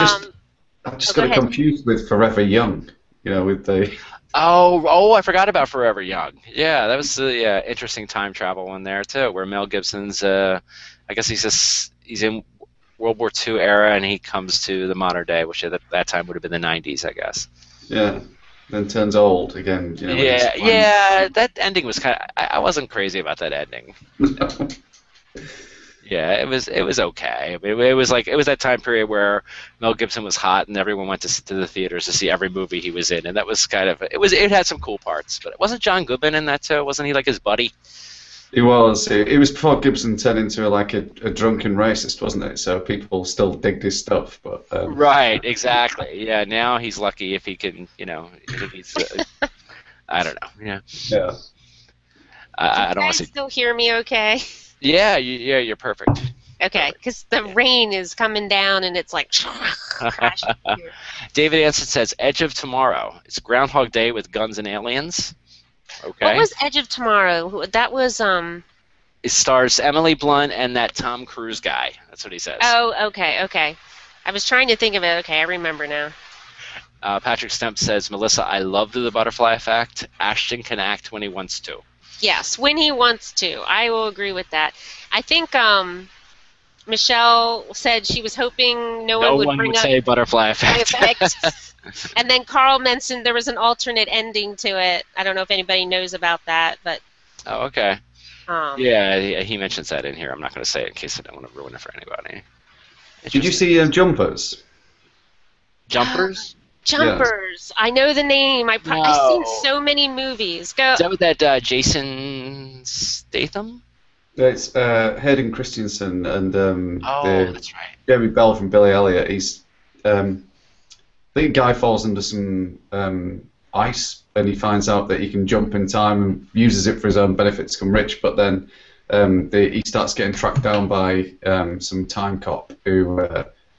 just go got it ahead. confused with Forever Young. You know, with the Oh, I forgot about Forever Young. Yeah, that was the interesting time travel one there too, where Mel Gibson's I guess he's in World War II era and he comes to the modern day, which at that time would have been the 90s, I guess. yeah, then turns old again. You know, Yeah, that ending was kind of. I wasn't crazy about that ending. Yeah, it was okay. It was that time period where Mel Gibson was hot and everyone went to the theaters to see every movie he was in, and that was kind of it had some cool parts. But wasn't John Goodman in that too? Wasn't he like his buddy? He was. It was before Gibson turned into like a drunken racist, wasn't it? So people still digged his stuff, but Right, exactly. Yeah, now he's lucky if he can, you know, if he's. I don't know. Yeah. Yeah. I don't You want to guys say. still hear me okay? Yeah, you're perfect. Okay, because the rain is coming down and it's like crashing here. David Anson says Edge of Tomorrow. It's Groundhog Day with guns and aliens. Okay. What was Edge of Tomorrow? That was It stars Emily Blunt and that Tom Cruise guy. That's what he says. Oh, okay. I was trying to think of it. Okay, I remember now. Patrick Stemp says, Melissa, I loved the butterfly effect. Ashton can act when he wants to. Yes, when he wants to. I will agree with that. I think Michelle said she was hoping no one would bring up say butterfly effect. effect. And then Carl mentioned there was an alternate ending to it. I don't know if anybody knows about that, but Oh, okay. yeah, he mentions that in here. I'm not going to say it in case I don't want to ruin it for anybody. Did you see Jumpers? Jumpers? Jumpers. I know the name. I've seen so many movies. Go. Is that with that Jason Statham? It's Hayden Christensen and That's right. Jamie Bell from Billy Elliot. He's I think a guy falls under some ice and he finds out that he can jump in time and uses it for his own benefit to become rich. But then he starts getting tracked down by some time cop who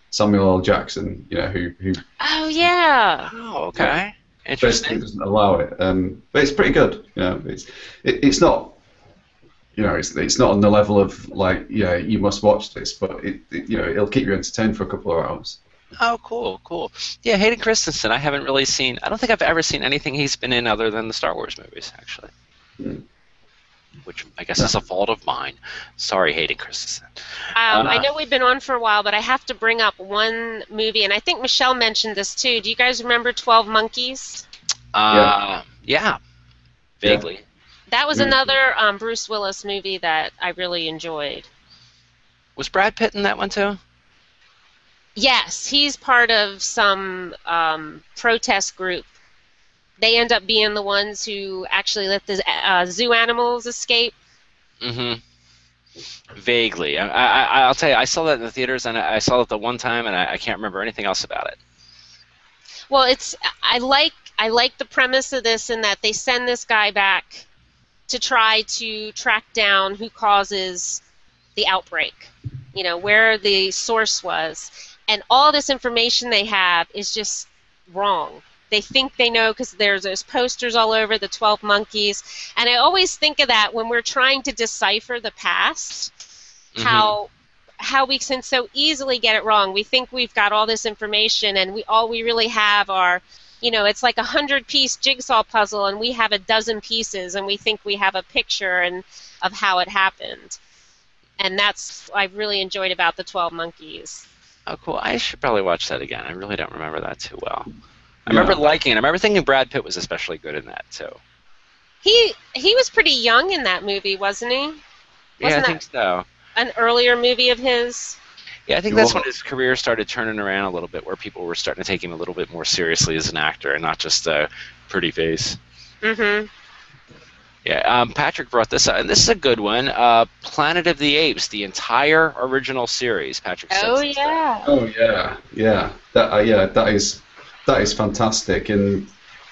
Samuel L. Jackson, you know, who Oh yeah. Oh, okay. basically Interesting. doesn't allow it. But it's pretty good. You know, it's not. You know, it's not on the level of like, yeah, you must watch this, but you know, it'll keep you entertained for a couple of hours. Oh, cool. Yeah, Hayden Christensen. I haven't really seen. I don't think I've ever seen anything he's been in other than the Star Wars movies, actually. Which I guess is a fault of mine. Sorry, Hayden Christensen. I know we've been on for a while, but I have to bring up one movie, and I think Michelle mentioned this too. Do you guys remember 12 Monkeys? Yeah. Vaguely. That was another Bruce Willis movie that I really enjoyed. Was Brad Pitt in that one too? Yes, he's part of some protest group. They end up being the ones who actually let the zoo animals escape. Mm-hmm. Vaguely. I'll tell you, I saw that in the theaters, and I saw it the one time, and I can't remember anything else about it. Well, I like the premise of this in that they send this guy back to try to track down who causes the outbreak, you know, where the source was. And all this information they have is just wrong. They think they know because there's those posters all over, the 12 Monkeys. And I always think of that when we're trying to decipher the past, how we can so easily get it wrong. We think we've got all this information, and all we really have are, you know, it's like a 100-piece jigsaw puzzle, and we have a dozen pieces, and we think we have a picture of how it happened. And that's what I really enjoyed about the 12 Monkeys. Oh, cool. I should probably watch that again. I really don't remember that too well. I remember liking it. I remember thinking Brad Pitt was especially good in that too. He was pretty young in that movie, wasn't he? Yeah, I think so. An earlier movie of his? Yeah, I think that's when his career started turning around a little bit, where people were starting to take him a little bit more seriously as an actor and not just a pretty face. Mm-hmm. Yeah, Patrick brought this up, and this is a good one. Planet of the Apes, the entire original series. Patrick said. Oh yeah. Oh yeah. That is fantastic, and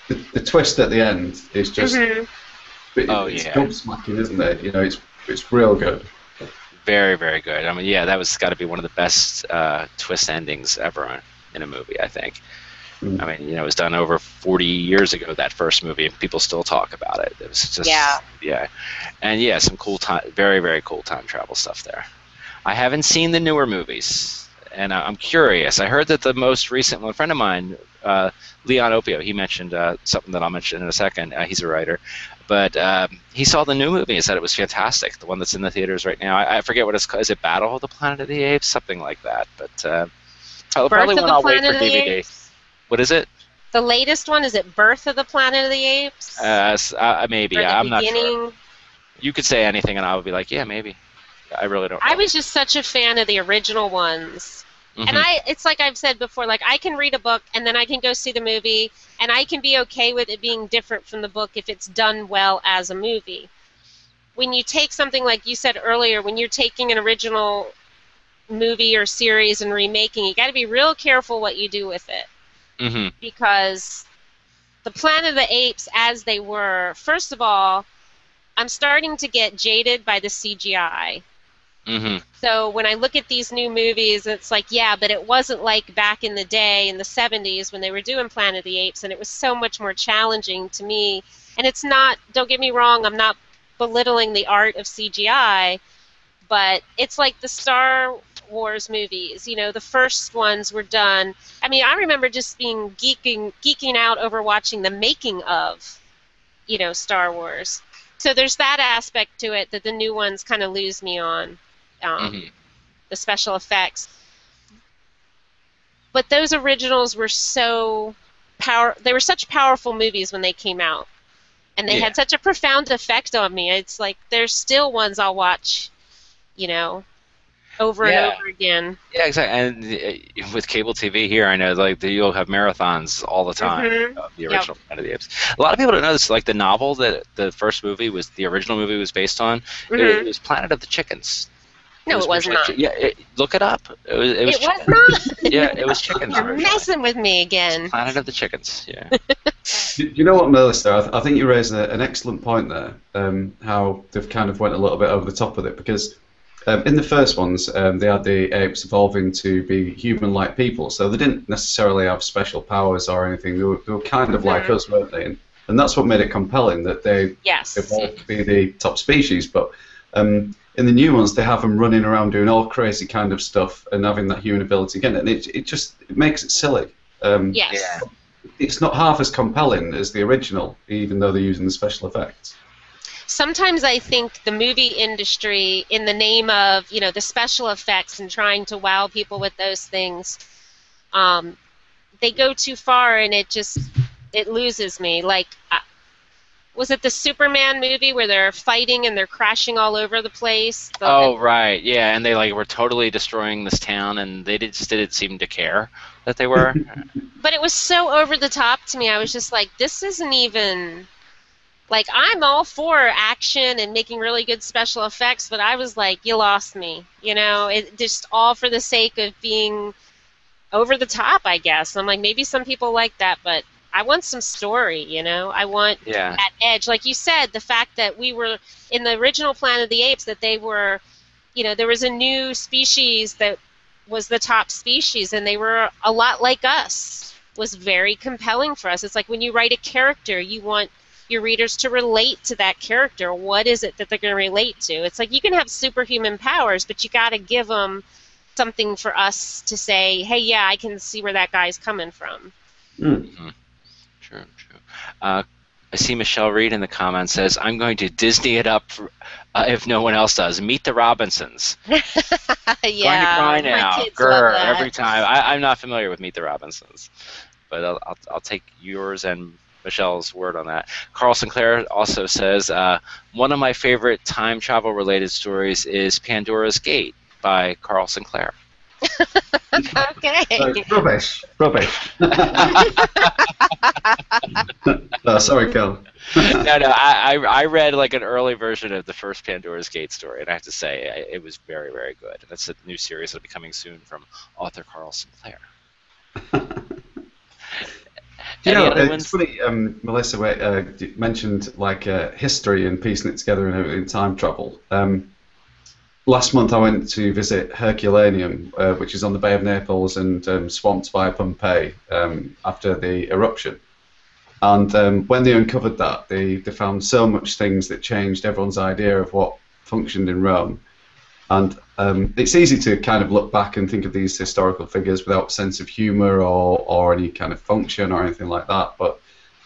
the twist at the end is just. It's gobsmacking, isn't it? You know, it's real good. Very, very good. I mean, yeah, that was got to be one of the best twist endings ever in a movie, I think. I mean, you know, it was done over 40 years ago, that first movie, and people still talk about it. It was just, yeah. And yeah, some cool time, very, very cool time travel stuff there. I haven't seen the newer movies, and I'm curious. I heard that the most recent one, a friend of mine, Leon Opio, he mentioned something that I'll mention in a second. He's a writer. But he saw the new movie and said it was fantastic, the one that's in the theaters right now. I forget what it's called. Is it Battle of the Planet of the Apes? Something like that. But probably one I'll wait for DVD. What is it? The latest one, is it Birth of the Planet of the Apes? Maybe. I'm not sure. You could say anything and I would be like, yeah, maybe. I really don't know. I was just such a fan of the original ones. And it's like I've said before, like I can read a book and then I can go see the movie and I can be okay with it being different from the book if it's done well as a movie. When you take something like you said earlier, when you're taking an original movie or series and remaking, you got to be real careful what you do with it. Because the Planet of the Apes as they were, first of all, I'm starting to get jaded by the CGI. So when I look at these new movies, it's like, yeah, but it wasn't like back in the day in the 70s when they were doing Planet of the Apes, and it was so much more challenging to me. And it's not, don't get me wrong, I'm not belittling the art of CGI, but it's like the Star Wars movies. You know, the first ones were done. I mean, I remember just being geeking out over watching the making of, you know, Star Wars. So there's that aspect to it that the new ones kind of lose me on. The special effects, but those originals were they were such powerful movies when they came out, and they had such a profound effect on me. It's like there's still ones I'll watch, you know, over and over again. Yeah, exactly. And with cable TV here, I know like you'll have marathons all the time of the original Planet of the Apes. A lot of people don't know this. Like the novel that the original movie was based on, it was Planet of the Chickens. No, it was not. Yeah, look it up. It was not? Yeah, it was chickens. You're messing with me again. Planet of the Chickens, yeah. You know what, Melissa? I think you raised an excellent point there, how they've kind of went a little bit over the top with it, because in the first ones, they had the apes evolving to be human-like people, so they didn't necessarily have special powers or anything. They were kind of like us, weren't they? And that's what made it compelling, that they evolved to be the top species, but... in the new ones, they have them running around doing all crazy kind of stuff and having that human ability again, and it makes it silly. It's not half as compelling as the original, even though they're using the special effects. Sometimes I think the movie industry, in the name of, you know, the special effects and trying to wow people with those things, they go too far, and it loses me. Like. Was it the Superman movie where they're fighting and they're crashing all over the place? Right, yeah, and they like were totally destroying this town, and they just didn't seem to care that they were. But it was so over the top to me. I was just like, this isn't even like, I'm all for action and making really good special effects, but I was like, you lost me. You know, it just all for the sake of being over the top, I guess. I'm like, maybe some people like that, but I want some story, you know? I want that edge. Like you said, the fact that we were, in the original Planet of the Apes, that they were, you know, there was a new species that was the top species, and they were a lot like us, was very compelling for us. It's like when you write a character, you want your readers to relate to that character. What is it that they're going to relate to? It's like you can have superhuman powers, but you got to give them something for us to say, hey, yeah, I can see where that guy's coming from. True. I see Michelle Reed in the comments says, I'm going to Disney it up if no one else does. Meet the Robinsons. Yeah. Going to cry now. Grr, every time. I'm not familiar with Meet the Robinsons. but I'll take yours and Michelle's word on that. Carl Sinclair also says, one of my favorite time travel related stories is Pandora's Gate by Carl Sinclair. Okay. Rubbish. Sorry, Carl. No, I read like an early version of the first Pandora's Gate story, and I have to say it was very, very good. And that's a new series that'll be coming soon from author Carl Sinclair. It's funny, Melissa mentioned like history and piecing it together in time travel. Last month I went to visit Herculaneum, which is on the Bay of Naples and swamped by Pompeii after the eruption. And when they uncovered that, they found so much things that changed everyone's idea of what functioned in Rome. And it's easy to kind of look back and think of these historical figures without a sense of humour or any kind of function or anything like that. But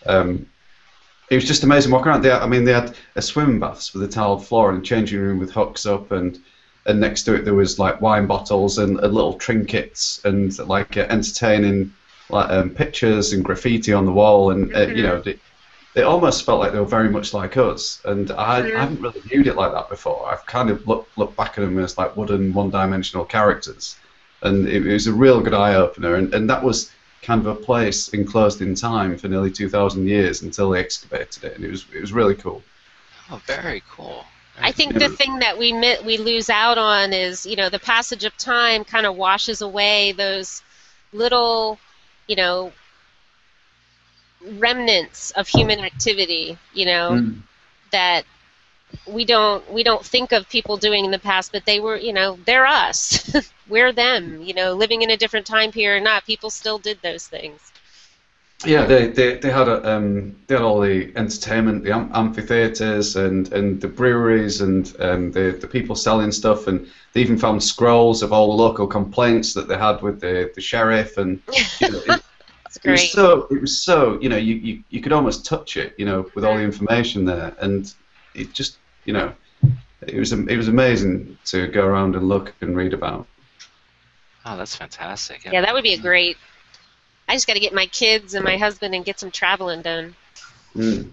it was just amazing walking around. They had a swimming baths with a tiled floor and a changing room with hooks up, and next to it there was like wine bottles and little trinkets and like entertaining like pictures and graffiti on the wall, and it almost felt like they were very much like us. And I haven't really viewed it like that before. I've kind of looked back at them as like wooden, one-dimensional characters, and it was a real good eye-opener. And that was kind of a place enclosed in time for nearly 2,000 years until they excavated it, and it was really cool. Oh, very cool. I think the thing that we lose out on is, the passage of time kind of washes away those little, remnants of human activity, that we don't think of people doing in the past, but they were, they're us. We're them, living in a different time period or not, people still did those things. Yeah, they had all the entertainment, the amphitheaters and the breweries and the people selling stuff, and they even found scrolls of all the local complaints that they had with the sheriff, and great. It was so you could almost touch it, with all the information there, and it just it was amazing to go around and look and read about. Oh, that's fantastic. Yeah, that would be a great. I just got to get my kids and my husband and get some traveling done. I'll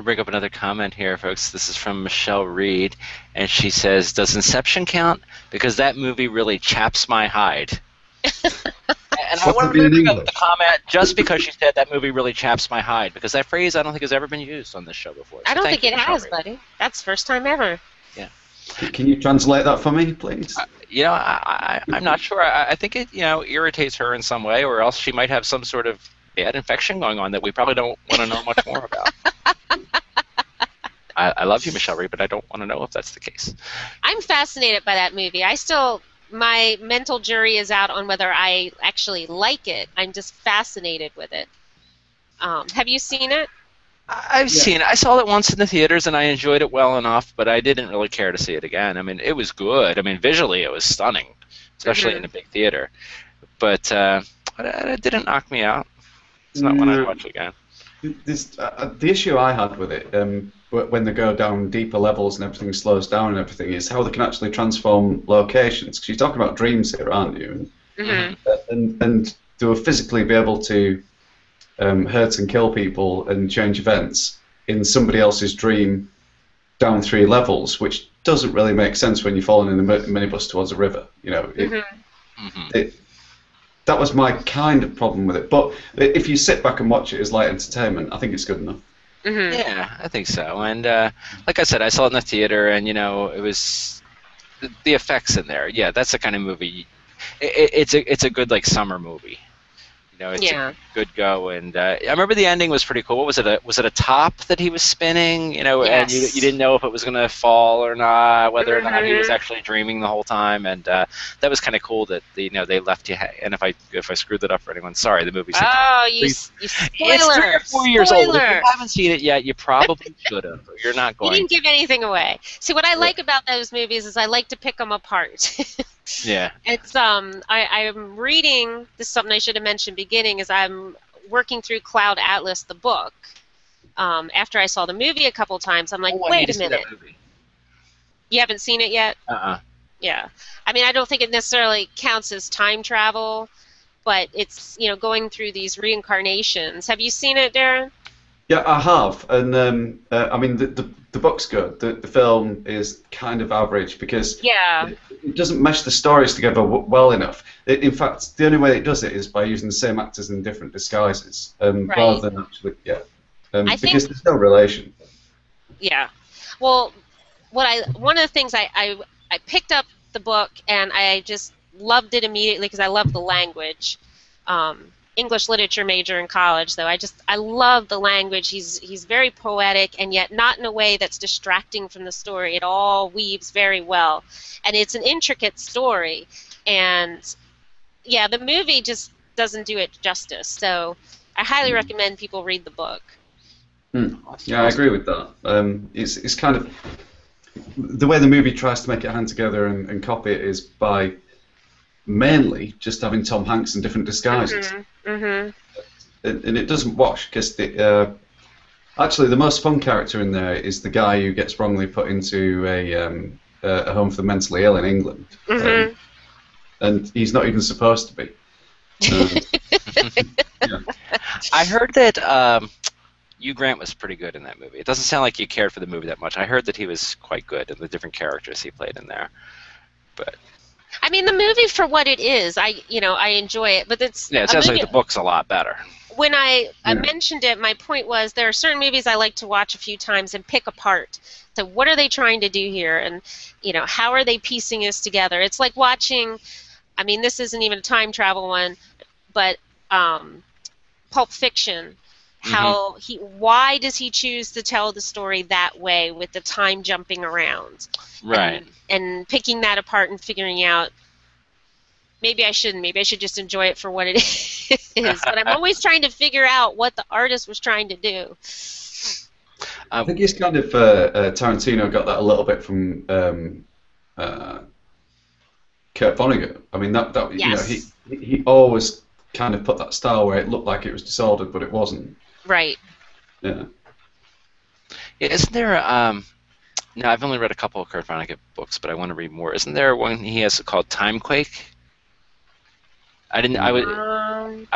bring up another comment here, folks. This is from Michelle Reed, and she says, "Does Inception count? Because that movie really chaps my hide." And I want to bring up the comment just because she said that movie really chaps my hide, because that phrase I don't think has ever been used on this show before. So I don't think it has, buddy. That's the first time ever. Yeah. Can you translate that for me, please? I'm not sure. I think it, irritates her in some way, or else she might have some sort of bad infection going on that we probably don't want to know much more about. I love you, Michelle Reed, but I don't want to know if that's the case. I'm fascinated by that movie. My mental jury is out on whether I actually like it. I'm just fascinated with it. Have you seen it? I've seen it. I saw it once in the theaters, and I enjoyed it well enough, but I didn't really care to see it again. I mean, it was good. I mean, visually, it was stunning, especially in a big theater. But it didn't knock me out. It's not one I'd watch again. The issue I had with it, when they go down deeper levels and everything slows down and everything, is how they can actually transform locations. Because you're talking about dreams here, aren't you? And they will physically be able to hurt and kill people and change events in somebody else's dream down 3 levels, which doesn't really make sense when you're falling in a minibus towards a river. That was my kind of problem with it. But if you sit back and watch it as light entertainment, I think it's good enough. Yeah, I think so. And like I said, I saw it in the theater, and it was the effects in there. Yeah, that's the kind of movie. It's a good like summer movie. It's a good go, and I remember the ending was pretty cool. What was it? Was it a top that he was spinning? And you didn't know if it was going to fall or not, whether or not he was actually dreaming the whole time, and that was kind of cool that they left you. And if I screwed that up for anyone, sorry, the movie's. Oh, you spoiler! It's 3 or 4 years old. If you haven't seen it yet, you probably should have. You're not going. You didn't give anything away. See, what I like about those movies is I like to pick them apart. Yeah. It's I'm reading, this is something I should have mentioned beginning, is I'm working through Cloud Atlas, the book. After I saw the movie a couple times, I'm like, wait a minute. You haven't seen it yet? Uh-uh. Yeah. I mean, I don't think it necessarily counts as time travel, but it's, you know, going through these reincarnations. Have you seen it, Darren? Yeah, I have, and I mean the book's good. The film is kind of average because Yeah, it doesn't mesh the stories together well enough. In fact, the only way it does it is by using the same actors in different disguises, right. rather than actually, yeah, I because think, there's no relation. yeah. Well, one of the things I picked up the book and I just loved it immediately because I love the language. English literature major in college, though. I love the language. He's very poetic, and yet not in a way that's distracting from the story. It all weaves very well, and it's an intricate story. And yeah, the movie just doesn't do it justice. So I highly recommend people read the book. Yeah, I agree with that. It's kind of the way the movie tries to make it hang together and copy it is by mainly just having Tom Hanks in different disguises. And it doesn't wash because actually the most fun character in there is the guy who gets wrongly put into a home for the mentally ill in England, and he's not even supposed to be. Yeah. I heard that Hugh Grant was pretty good in that movie. It doesn't sound like you cared for the movie that much. I heard that he was quite good in the different characters he played in there. But I mean, the movie for what it is, I enjoy it, but it's yeah, it sounds like the book's a lot better. When I mentioned it, my point was there are certain movies I like to watch a few times and pick apart. So what are they trying to do here, and how are they piecing this together? It's like watching. I mean, this isn't even a time travel one, but Pulp Fiction. Why does he choose to tell the story that way with the time jumping around? Right. And picking that apart and figuring out, maybe I shouldn't. Maybe I should just enjoy it for what it is. But I'm always trying to figure out what the artist was trying to do. I think it's kind of Tarantino got that a little bit from Kurt Vonnegut. I mean, that Yes. he always kind of put that style where it looked like it was disordered, but it wasn't. Right. Yeah. Isn't there no, I've only read a couple of Kurt Vonnegut books, but I want to read more. Isn't there one he has called Timequake? I'm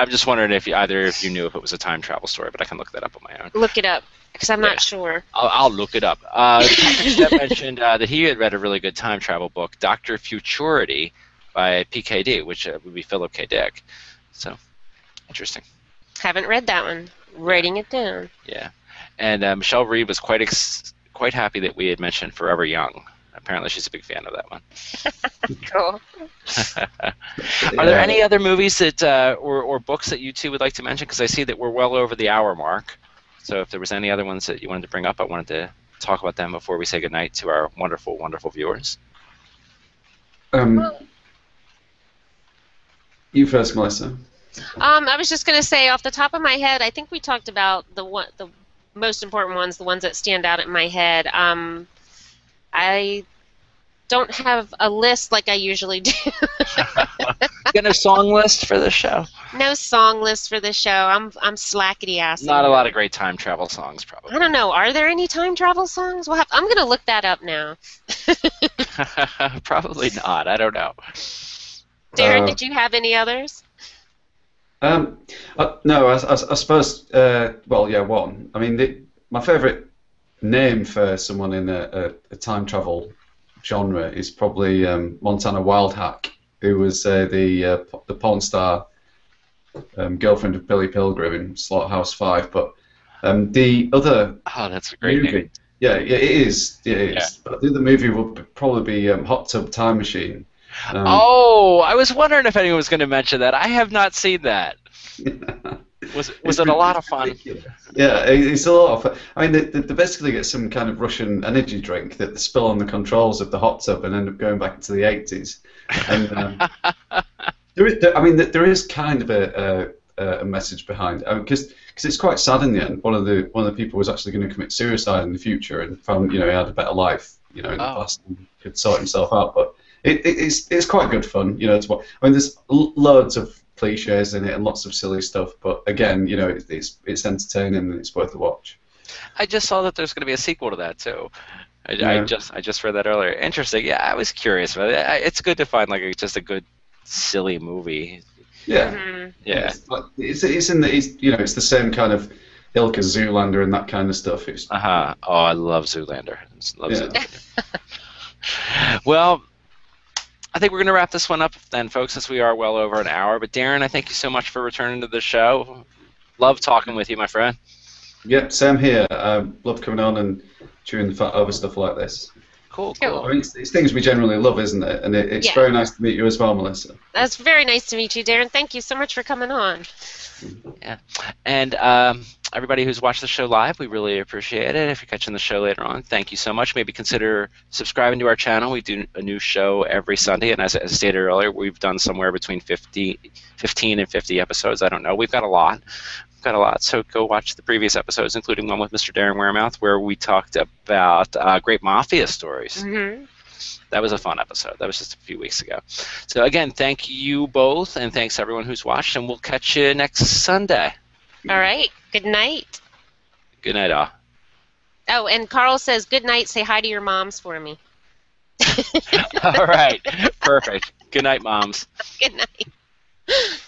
just wondering if either of you knew if it was a time travel story, but I can look that up on my own. Look it up, because I'm not sure. I'll look it up. Patrick Step mentioned that he had read a really good time travel book, Dr. Futurity, by PKD, which would be Philip K. Dick. So, interesting. Haven't read that one. Writing it down. Yeah. And Michelle Reed was quite happy that we had mentioned Forever Young. Apparently she's a big fan of that one. Cool. Are there any other movies that or books that you two would like to mention? Because I see that we're well over the hour mark. So if there was any other ones that you wanted to bring up, I wanted to talk about them before we say goodnight to our wonderful, wonderful viewers. You first, Melissa. I was just going to say, off the top of my head, I think we talked about the most important ones, the ones that stand out in my head. I don't have a list like I usually do. Got no song list for this show? No song list for this show. I'm slackety ass. Not a lot of great time travel songs, probably. I don't know. Are there any time travel songs? I'm going to look that up now. Probably not. I don't know. Darren, did you have any others? No, I suppose. Well, yeah, one. I mean, my favourite name for someone in a time travel genre is probably Montana Wildhack, who was the porn star girlfriend of Billy Pilgrim in Slaughterhouse 5. But the other that's a great movie, name. Yeah, it is. Yeah. But the other movie would probably be Hot Tub Time Machine. I was wondering if anyone was going to mention that. I have not seen that. Was it a lot of fun? Yeah, it's a lot of fun. I mean, they basically get some kind of Russian energy drink that they spill on the controls of the hot tub and end up going back into the 80s. And there is kind of a message behind it, because it's quite sad in the end. One of the people was actually going to commit suicide in the future and found he had a better life in the past and could sort himself out. But it's quite good fun, to watch. I mean, there's loads of cliches in it and lots of silly stuff, but again, it's entertaining and it's worth a watch. I just saw that there's going to be a sequel to that too. I just read that earlier. Interesting. Yeah, I was curious about it. It's good to find just a good silly movie. Yeah. Mhm. Yeah. It's in the it's the same kind of ilk as Zoolander and that kind of stuff. It's Oh, I love Zoolander. Love yeah. Zoolander. Well, I think we're going to wrap this one up then, folks, since we are well over an hour. But Darren, I thank you so much for returning to the show. Love talking with you, my friend. Yep, same here. Love coming on and chewing the fat over stuff like this. Cool. I mean, it's things we generally love, isn't it? And it's Yeah. very nice to meet you as well, Melissa. That's very nice to meet you, Darren. Thank you so much for coming on. Yeah. And everybody who's watched the show live, we really appreciate it. If you're catching the show later on, thank you so much. Maybe consider subscribing to our channel. We do a new show every Sunday, and as I stated earlier, we've done somewhere between 15 and 50 episodes. I don't know. We've got a lot. So go watch the previous episodes, including one with Mr. Darren Wearmouth, where we talked about great mafia stories. Mm-hmm. That was a fun episode. That was just a few weeks ago. So again, thank you both, and thanks everyone who's watched, and we'll catch you next Sunday. All right. Good night. Good night, all. Oh, and Carl says, good night. Say hi to your moms for me. All right. Perfect. Good night, moms. Good night.